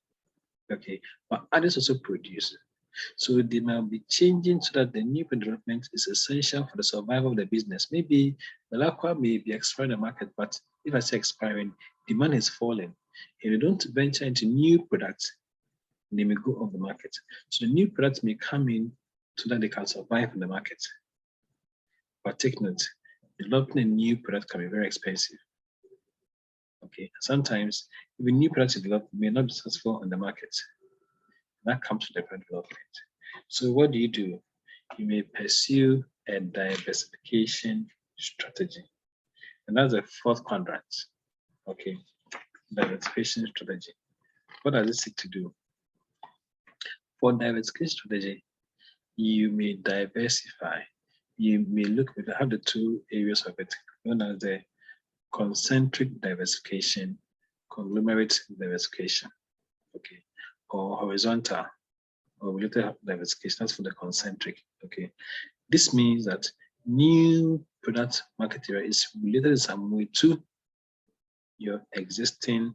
Okay, but others also produce. So they might be changing so that the new development is essential for the survival of the business. Maybe Belacqua may be expiring the market, but if I say expiring, demand is falling. If they don't venture into new products, they may go off the market. So new products may come in so that they can survive in the market. But take note, developing a new product can be very expensive. Okay, sometimes even new products developed may not be successful on the market. That comes to the product development. So what do? You may pursue a diversification strategy. And that's the fourth quadrant. Okay, diversification strategy. What does it seek to do? For diversification strategy, you may diversify. You may look at have the two areas of it, known as the concentric diversification, conglomerate diversification. Okay, or horizontal or related diversification. That's for the concentric. Okay, this means that new product market area is related in some way to your existing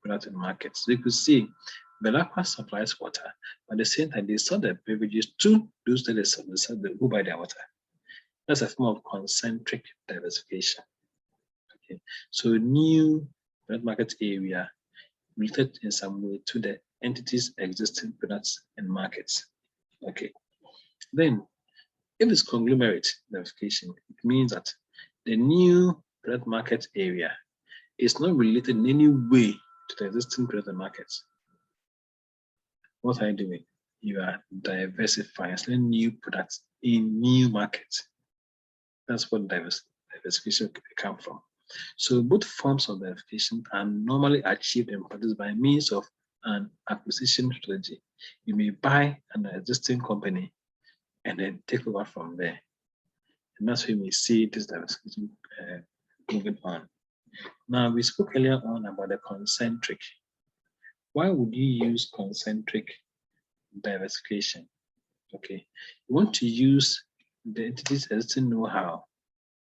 product and market. So you could see Belacqua supplies water, but at the same time they sell their beverages to those that they sell who buy their water. That's a form of concentric diversification. Okay, so new product market area related in some way to the entity's existing products and markets. Okay, then if it's conglomerate diversification, it means that the new product market area is not related in any way to the existing product and markets. What are you doing? You are diversifying, selling new products in new markets. That's what diversification can come from. So both forms of diversification are normally achieved in practice by means of an acquisition strategy. You may buy an existing company and then take over from there. And that's where we see this diversification moving on. Now, we spoke earlier on about the concentric. Why would you use concentric diversification? Okay, you want to use the entity's existing know-how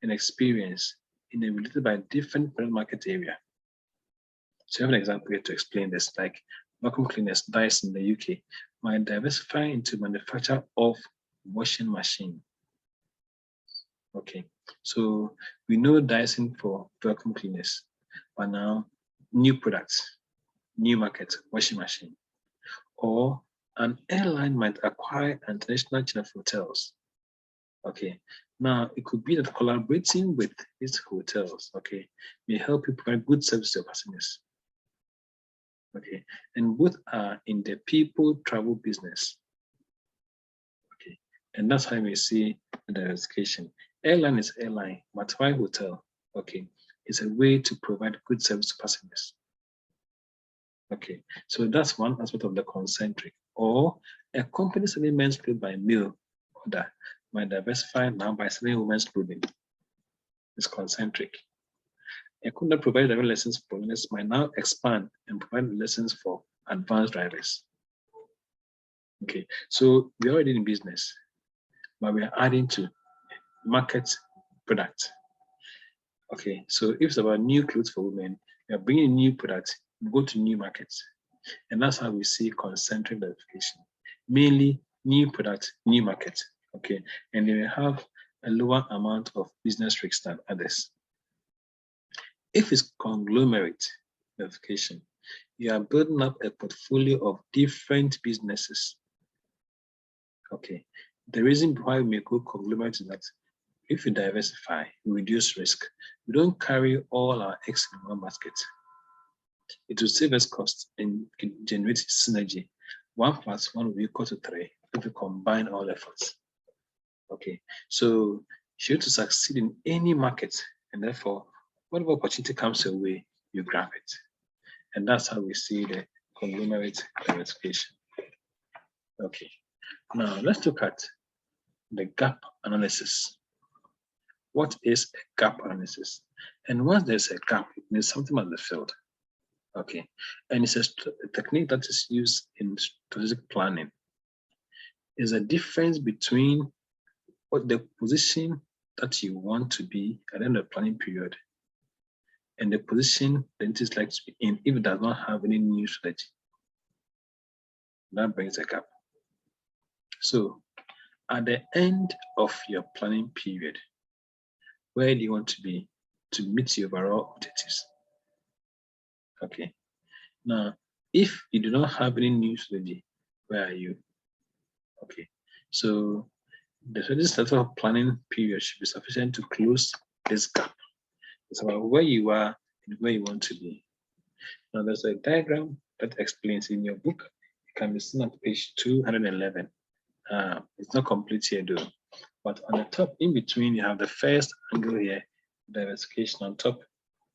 and experience in a related by different product market area. So I have an example here to explain this, like vacuum cleaners, Dyson in the UK, might diversify into manufacture of washing machine. Okay, so we know Dyson for vacuum cleaners, but now new products, new market, washing machine. Or an airline might acquire an international chain of hotels. Okay, now it could be that collaborating with these hotels, okay, may help you provide good service to your passengers. Okay, and both are in the people travel business. Okay, And that's how we see the diversification. Airline is airline, but why hotel? Okay, it's a way to provide good service to passengers. Okay, so that's one aspect of the concentric. Or a company selling men's clothes by male order might diversify now by selling women's clothing. It's concentric. A company that provides driving lessons for beginners might now expand and provide lessons for advanced drivers. Okay, so we're already in business, but we are adding to market product. Okay, so if it's about new clothes for women, we are bringing new products, go to new markets. And that's how we see concentric diversification. Mainly new products, new markets. Okay, and they will have a lower amount of business risks than others. If it's conglomerate diversification, you are building up a portfolio of different businesses. Okay, the reason why we may go conglomerate is that if you diversify, you reduce risk. We don't carry all our eggs in one basket. It will save us costs and generate synergy. 1 + 1 will be equal to 3 if we combine all efforts. Okay, so you to succeed in any market, and therefore, whatever opportunity comes your way, you grab it. And that's how we see the conglomerate diversification. Okay, now let's look at the gap analysis. What is a gap analysis? And once there's a gap, it means something must be filled. Okay, and it's a technique that is used in strategic planning. Is a difference between what the position that you want to be at the end of the planning period and the position the entity is like to be in if it does not have any new strategy. That brings a gap. So at the end of your planning period, where do you want to be to meet your overall objectives? Okay. Now, if you do not have any new strategy, where are you? Okay. So the strategy of planning period should be sufficient to close this gap. It's about where you are and where you want to be. Now, there's a diagram that explains in your book. It can be seen on page 211. It's not complete here though. But on the top, in between, you have the first angle here, diversification on top.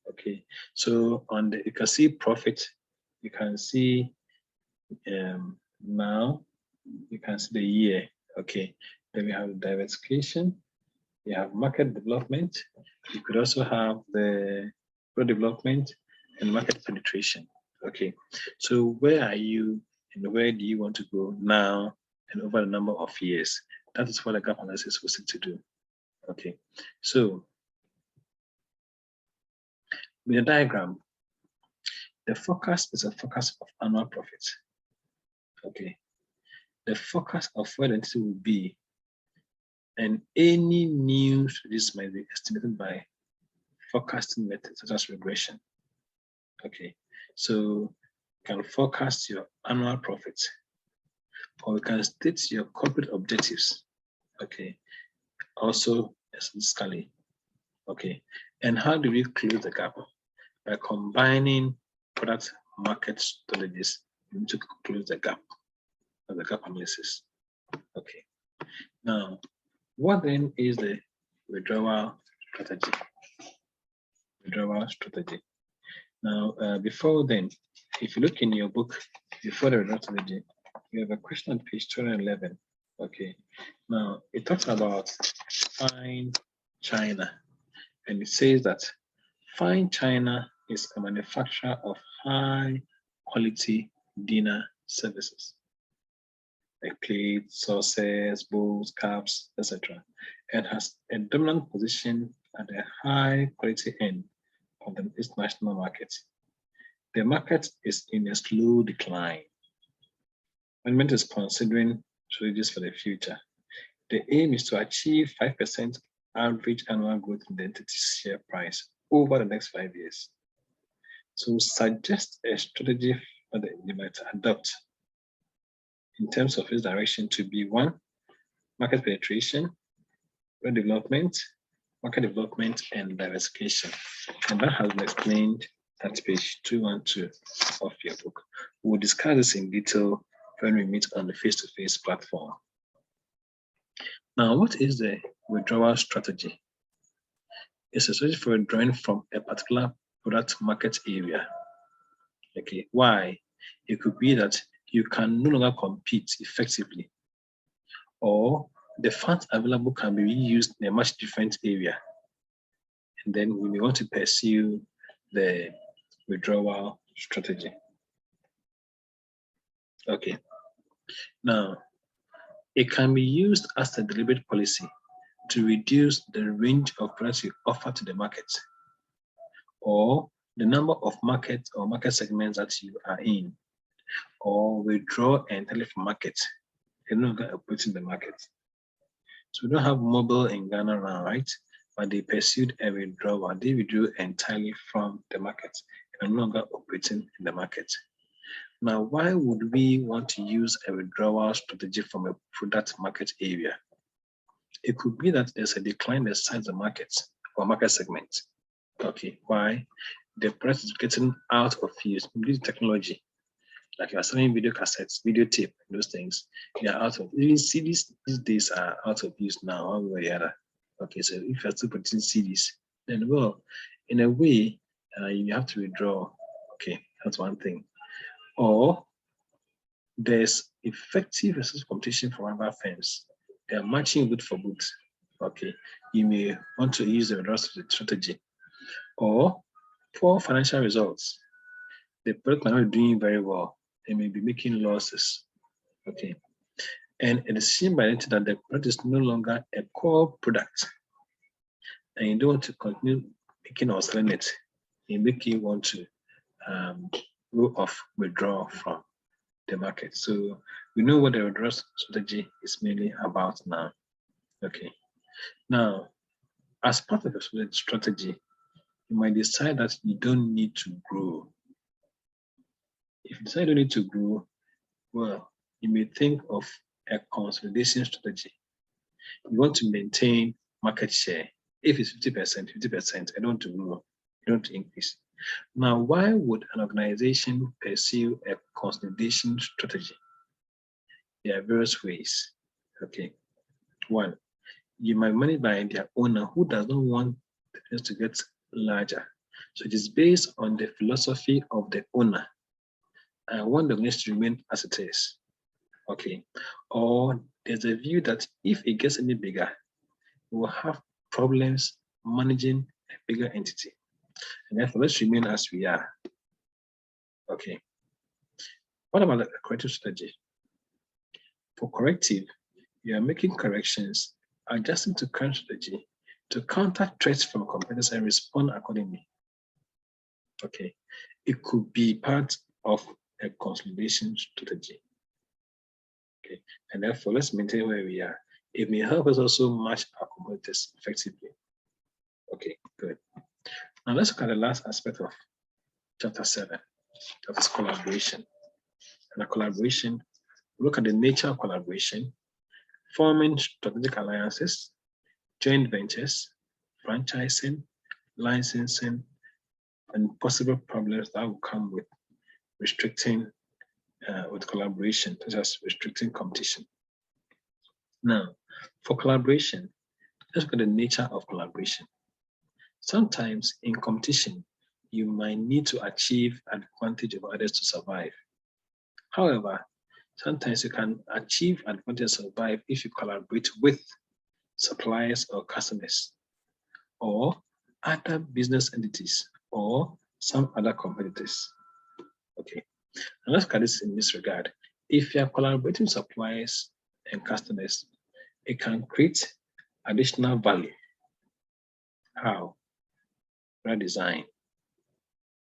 Okay, so on the you can see profit, you can see now, you can see the year. Okay, then we have diversification, you have market development, you could also have the product development and market penetration. Okay, so where are you and where do you want to go now and over a number of years? That is what a gap analysis was set to do. Okay, so with the diagram, the focus is a focus of annual profits. Okay, the focus of where the entity will be, and any new strategies might be estimated by forecasting methods such as regression. Okay, so you can forecast your annual profits, or you can state your corporate objectives. Okay, also statistically. Okay, and how do we close the gap? By combining product market strategies, we need to close the gap of the gap analysis. Okay, now what then is the withdrawal strategy? Withdrawal strategy. Now, before then, if you look in your book, before the withdrawal strategy, you have a question on page 211. Okay, now it talks about Fine China, and it says that Fine China is a manufacturer of high quality dinner services, like plates, saucers, bowls, cups, etc., and has a dominant position at the high quality end of the international market. The market is in a slow decline. Management is considering strategies for the future. The aim is to achieve 5% average annual growth in the entity's share price over the next 5 years. So suggest a strategy that you might adopt in terms of its direction to be: 1, market penetration, development, market development, and diversification. And that has been explained at page 212 of your book. We'll discuss this in detail when we meet on the face-to-face platform. Now, what is the withdrawal strategy? It's a strategy for withdrawing from a particular product market area. Okay, why? It could be that you can no longer compete effectively, or the funds available can be reused in a much different area. And then we may want to pursue the withdrawal strategy. Okay. Now, it can be used as a deliberate policy to reduce the range of products you offer to the market, or the number of markets or market segments that you are in, or withdraw entirely from market. You're no longer operating the market. So we don't have mobile in Ghana now, right? But they pursued a withdrawal. They withdrew entirely from the market and are no longer operating in the market. Now, why would we want to use a withdrawal strategy from a product market area? It could be that there's a decline in the size of the market or market segment. Okay, why? The product is getting out of use. This technology, like you're selling video cassettes, video tape, those things, they are out of, even CDs these days are out of use now, one way or the other. Okay, so if you're still producing CDs, then well, in a way, you have to withdraw. Okay, that's one thing. Or there's effective resource competition from other firms. They are matching good for good. Okay, you may want to use the withdrawal strategy. Or poor financial results. The product might not be doing very well. They may be making losses. Okay, and a decision by it that the product is no longer a core product, and you don't want to continue making or selling it. You make you want to go off, withdraw from the market. So we know what the withdrawal strategy is mainly about now. Okay. Now, as part of the strategy, you might decide that you don't need to grow. If you decide you don't need to grow, well, you may think of a consolidation strategy. You want to maintain market share. If it's 50%, 50%, I don't want to grow, I don't want to increase. Now, why would an organization pursue a consolidation strategy? There are various ways. Okay. One, you might manage by their owner who does not want the business to get larger. So it is based on the philosophy of the owner. I want the business to remain as it is. Okay. Or there's a view that if it gets any bigger, we will have problems managing a bigger entity. And therefore, let's remain as we are. Okay. What about the corrective strategy? For corrective, you are making corrections, adjusting to current strategy to counter threats from competitors and respond accordingly. Okay. It could be part of a consolidation strategy. Okay. And therefore, let's maintain where we are. It may help us also match our competitors effectively. Okay, good. Now let's look at the last aspect of chapter 7, that is collaboration. And the collaboration, we look at the nature of collaboration, forming strategic alliances, joint ventures, franchising, licensing, and possible problems that will come with restricting, with collaboration, such as restricting competition. Now, for collaboration, let's look at the nature of collaboration. Sometimes in competition, you might need to achieve advantage of others to survive. However, sometimes you can achieve advantage to survive if you collaborate with suppliers or customers, or other business entities, or some other competitors. Okay, and let's look at this in this regard. If you are collaborating with suppliers and customers, it can create additional value. How? Design.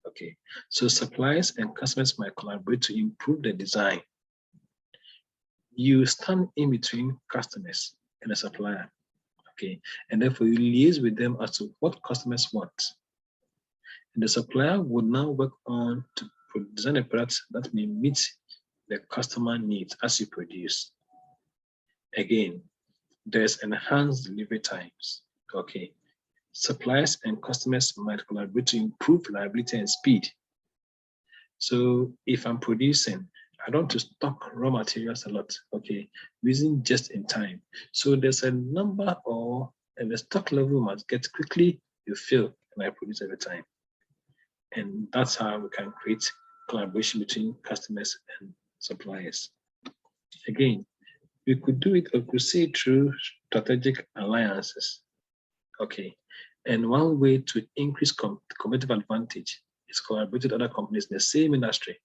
Okay, so suppliers and customers might collaborate to improve the design. You stand in between customers and a supplier. Okay, and therefore you liaise with them as to what customers want. And the supplier would now work on to design a product that may meet the customer needs as you produce. Again, there's enhanced delivery times. Okay. Suppliers and customers might collaborate to improve reliability and speed. So if I'm producing, I don't want to stock raw materials a lot, okay, using just in time. So there's a number or and the stock level must get quickly fulfilled and I produce every time. And that's how we can create collaboration between customers and suppliers. Again, we could do it, or we could see it through strategic alliances. Okay. And one way to increase competitive advantage is collaborating with other companies in the same industry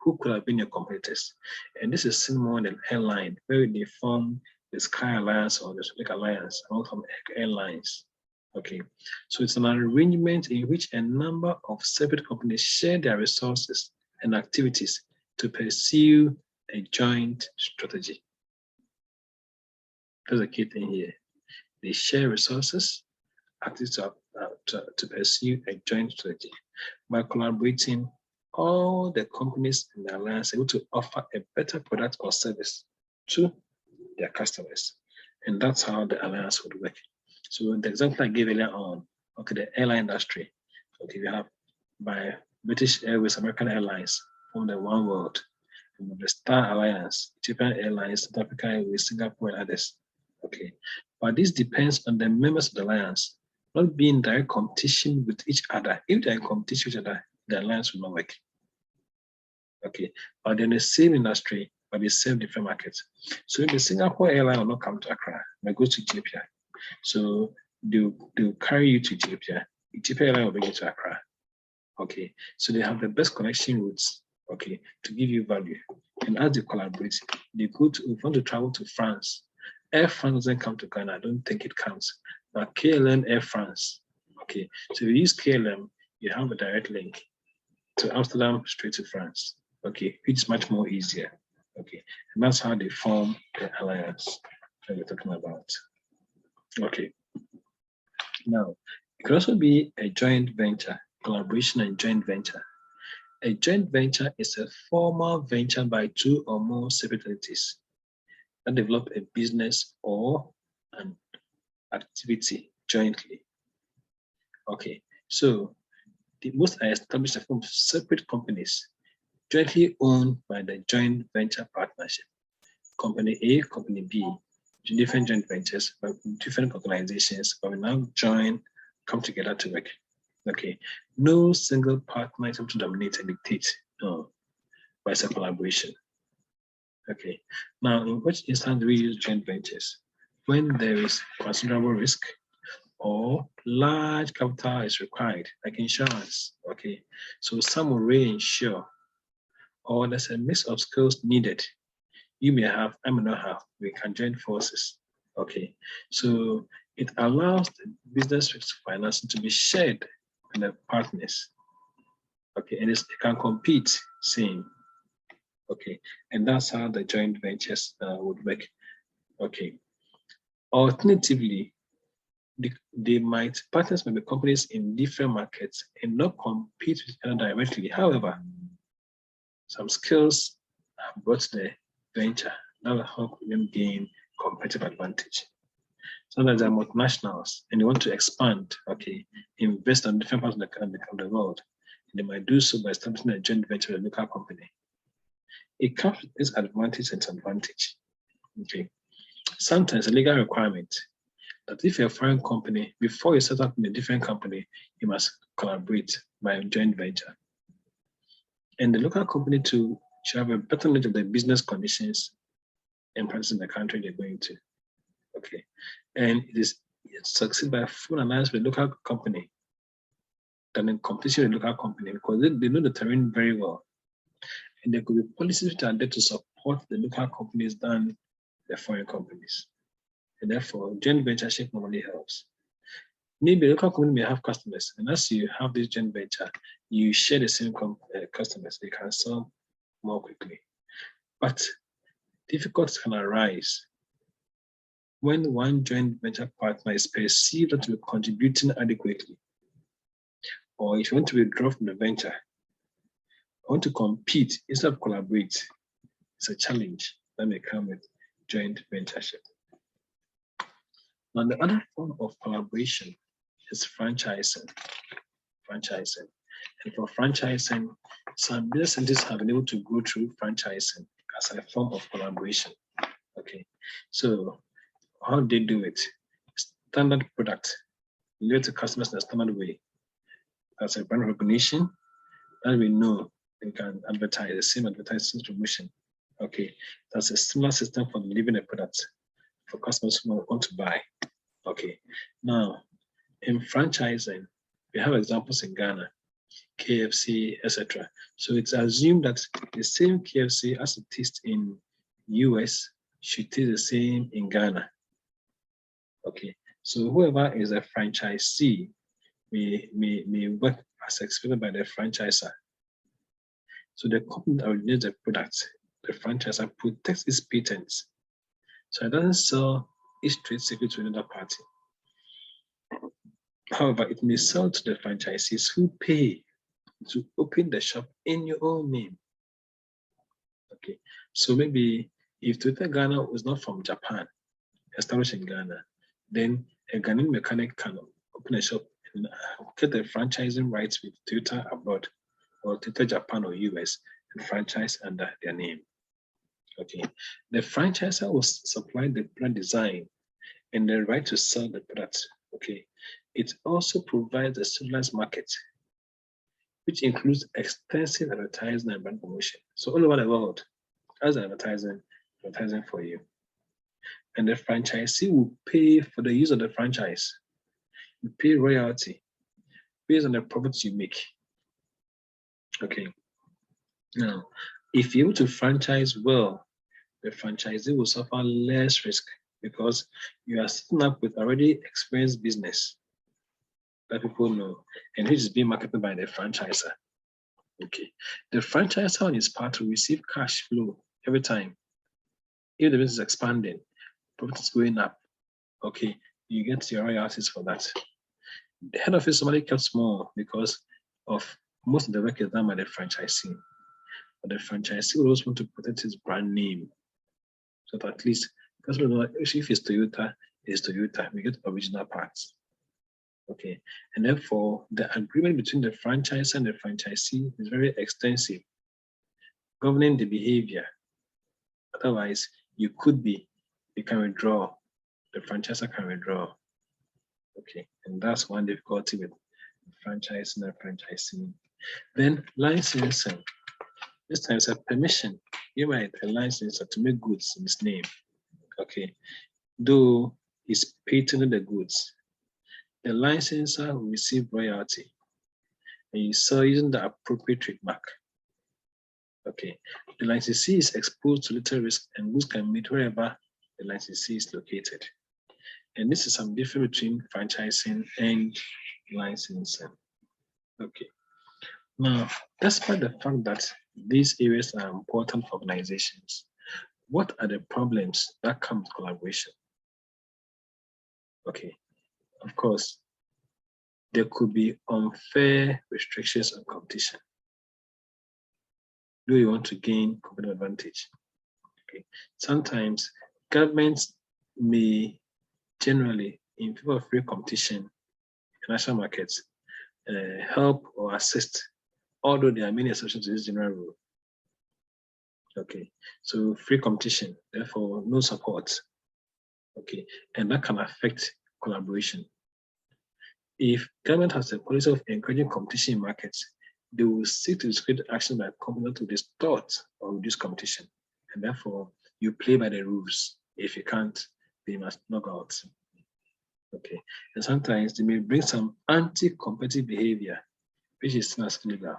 who could have been your competitors. And this is seen more in an airline, where they form the Sky Alliance or the Sonic Alliance among some airlines. Okay, so it's an arrangement in which a number of separate companies share their resources and activities to pursue a joint strategy. That's the key thing here. They share resources, activities to pursue a joint strategy. By collaborating, all the companies in the alliance are able to offer a better product or service to their customers. And that's how the alliance would work. So the example I gave earlier on, okay, the airline industry, okay, we have by British Airways, American Airlines, from the One World, and the Star Alliance, Ethiopian Airlines, South Africa Airways, Singapore, and others. Okay, but this depends on the members of the alliance not being in direct competition with each other. If they're in competition with each other, the alliance will not work. Okay, but they're in the same industry, but they serve different markets. So if the Singapore airline will not come to Accra, they go to Ethiopia. So they'll carry you to Ethiopia. Ethiopia airline will bring you to Accra. Okay, so they have the best connection routes, okay, to give you value. And as they collaborate, they go to, if you want to travel to France, Air France doesn't come to Ghana, I don't think it counts. But KLM Air France, okay, so if you use KLM, you have a direct link to Amsterdam straight to France, okay, which is much more easier, okay, and that's how they form the alliance that we're talking about. Okay, now it could also be a joint venture, collaboration and joint venture. A joint venture is a formal venture by two or more separate entities that develop a business or an activity jointly. Okay, so the most are established from separate companies jointly owned by the joint venture partnership. Company A, Company B, different joint ventures, but different organizations, but we now come together to work. Okay, no single partner is able to dominate and dictate, no, but it's a collaboration. Okay, now in which instance do we use joint ventures? When there is considerable risk or large capital is required, like insurance. Okay, so some will reinsure, or there's a mix of skills needed. You may have, I may not have, we can join forces. Okay, so it allows the business financing to be shared with the partners. Okay, and it can compete, same. Okay, and that's how the joint ventures would work. Okay, alternatively, partners may be companies in different markets and not compete with each other directly. However, some skills are brought to the venture that will help them gain competitive advantage. Sometimes they're multinationals and they want to expand, okay, invest in different parts of the world. And they might do so by establishing a joint venture with a local company. It comes with this advantage and disadvantage. Okay. Sometimes a legal requirement that if you're a foreign company, before you set up in a different company, you must collaborate by a joint venture. And the local company too should have a better knowledge of the business conditions and practices in the country they're going to. Okay. And it succeeds by full alliance with the local company than in competition with the local company because they know the terrain very well. And there could be policies which are there to support the local companies than the foreign companies. And therefore, joint ventureship normally helps. Maybe a local company may have customers, and as you have this joint venture, you share the same customers, they can sell more quickly. But difficulties can arise when one joint venture partner is perceived not to be contributing adequately, or if you want to withdraw from the venture, want to compete instead of collaborate, it's a challenge that may come with joint ventureship. Now, the other form of collaboration is franchising. And for franchising, some business entities have been able to go through franchising as a form of collaboration. Okay, so how do they do it? Standard product, deliver to customers in a standard way. That's a brand recognition that we know we can advertise the same advertising promotion. Okay, that's a similar system for delivering a product for customers who want to buy. Okay, now in franchising, we have examples in Ghana, KFC, etc. So it's assumed that the same KFC as it is in US should taste the same in Ghana. Okay, so whoever is a franchisee may work as expected by the franchisor. So the company that originates the product, the franchisor protects its patents. So it doesn't sell its trade secret to another party. However, it may sell to the franchisees who pay to open the shop in your own name. Okay, so maybe if Toyota Ghana was not from Japan, established in Ghana, then a Ghanaian mechanic can open a shop and get the franchising rights with Toyota abroad or Toyota Japan or US and franchise under their name. Okay, the franchisor will supply the product design and the right to sell the product. Okay, it also provides a centralized market, which includes extensive advertising and brand promotion. So all over the world, as advertising for you. And the franchisee will pay for the use of the franchise. You pay royalty based on the profits you make. Okay. Now, if you're able to franchise well, the franchisee will suffer less risk because you are sitting up with already experienced business that people know and which is being marketed by the franchisor. Okay. The franchisor on his part will receive cash flow every time. If the business is expanding, profit is going up. Okay, you get your royalties for that. The head office somebody kept small because of most of the work is done by the franchisee. But the franchisee will also want to protect his brand name. So that at least, because we know if it's Toyota, it's Toyota, we get original parts. Okay, and therefore the agreement between the franchisor and the franchisee is very extensive, governing the behavior. Otherwise, you can withdraw, the franchisor can withdraw. Okay, and that's one difficulty with franchising and franchising. Then licensing. This time it's a permission. You might a licensor to make goods in his name. Okay, though he's patenting the goods, the licensor will receive royalty and you sell using the appropriate trademark. Okay, the licensee is exposed to little risk and goods can meet wherever the licensee is located. And this is some difference between franchising and licensing. Okay. Now, despite the fact that these areas are important for organizations, what are the problems that come with collaboration? Okay. Of course, there could be unfair restrictions on competition. Do you want to gain competitive advantage? Okay. Sometimes governments may generally, in favor of free competition in national markets, help or assist, although there are many exceptions to this general rule. Okay, so free competition, therefore no support. Okay, and that can affect collaboration. If government has a policy of encouraging competition in markets, they will seek to discourage action by companies to distort or reduce competition. And therefore, you play by the rules. If you can't, they must knock out. Okay, and sometimes they may bring some anti-competitive behavior, which is seen as illegal.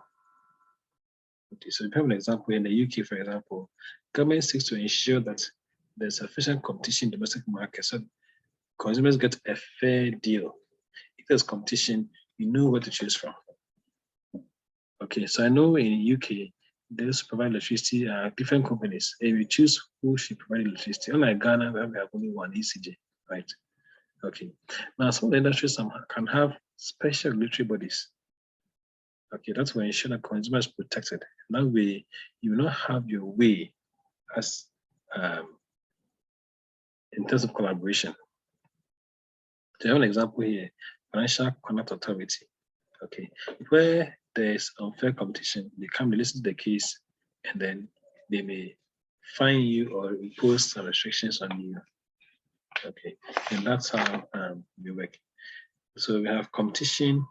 Okay, so if you have an example in the UK, for example, government seeks to ensure that there's sufficient competition in domestic markets so consumers get a fair deal. If there's competition, you know what to choose from. Okay, so I know in the UK, those who provide electricity are different companies. And we choose who should provide electricity. Unlike Ghana, where we have only one ECJ, right? Okay, now some of the industries can have special regulatory bodies. Okay, that's to ensure that consumer is protected. That way, you will not have your way as in terms of collaboration. So I have an example here, Financial Conduct Authority. Okay, where there's unfair competition, they come, they listen to the case, and then they may fine you or impose some restrictions on you. Okay, and that's how we work. So we have competition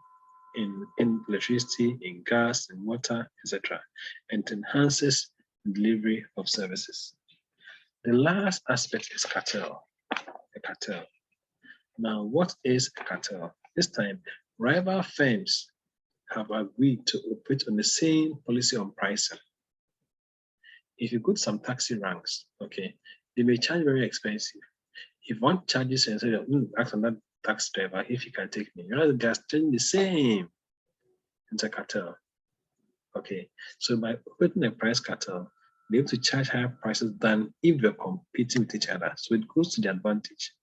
in electricity, in gas, in water, etc., and it enhances the delivery of services. The last aspect is cartel. A cartel. Now, what is a cartel? This time, rival firms have agreed to operate on the same policy on pricing. If you go to some taxi ranks, okay, they may charge very expensive. If one charges and says, ask on that taxi driver if he can take me, you know, the guys charging the same. It's a cartel. Okay, so by operating a price cartel, they're able to charge higher prices than if they're competing with each other. So it goes to the advantage.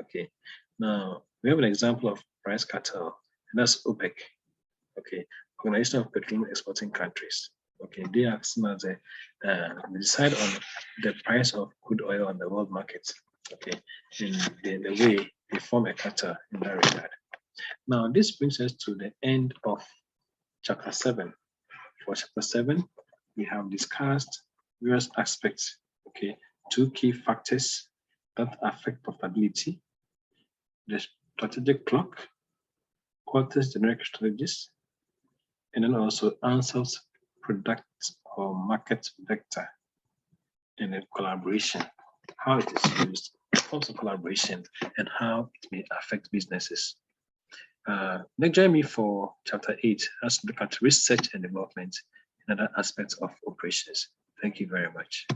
Okay, now we have an example of price cartel, and that's OPEC. Okay, Organization of Petroleum Exporting Countries. Okay, they are seen as they decide on the price of crude oil on the world market. Okay, in the way they form a cartel in that regard. Now, this brings us to the end of chapter 7. For chapter 7, we have discussed various aspects. Okay, 2 key factors that affect profitability: the strategic clock, quarters generic strategies, and then also answers product or market vector, and then collaboration, how it is used, forms of collaboration, and how it may affect businesses. Now join me for chapter 8 as we look at research and development and other aspects of operations. Thank you very much.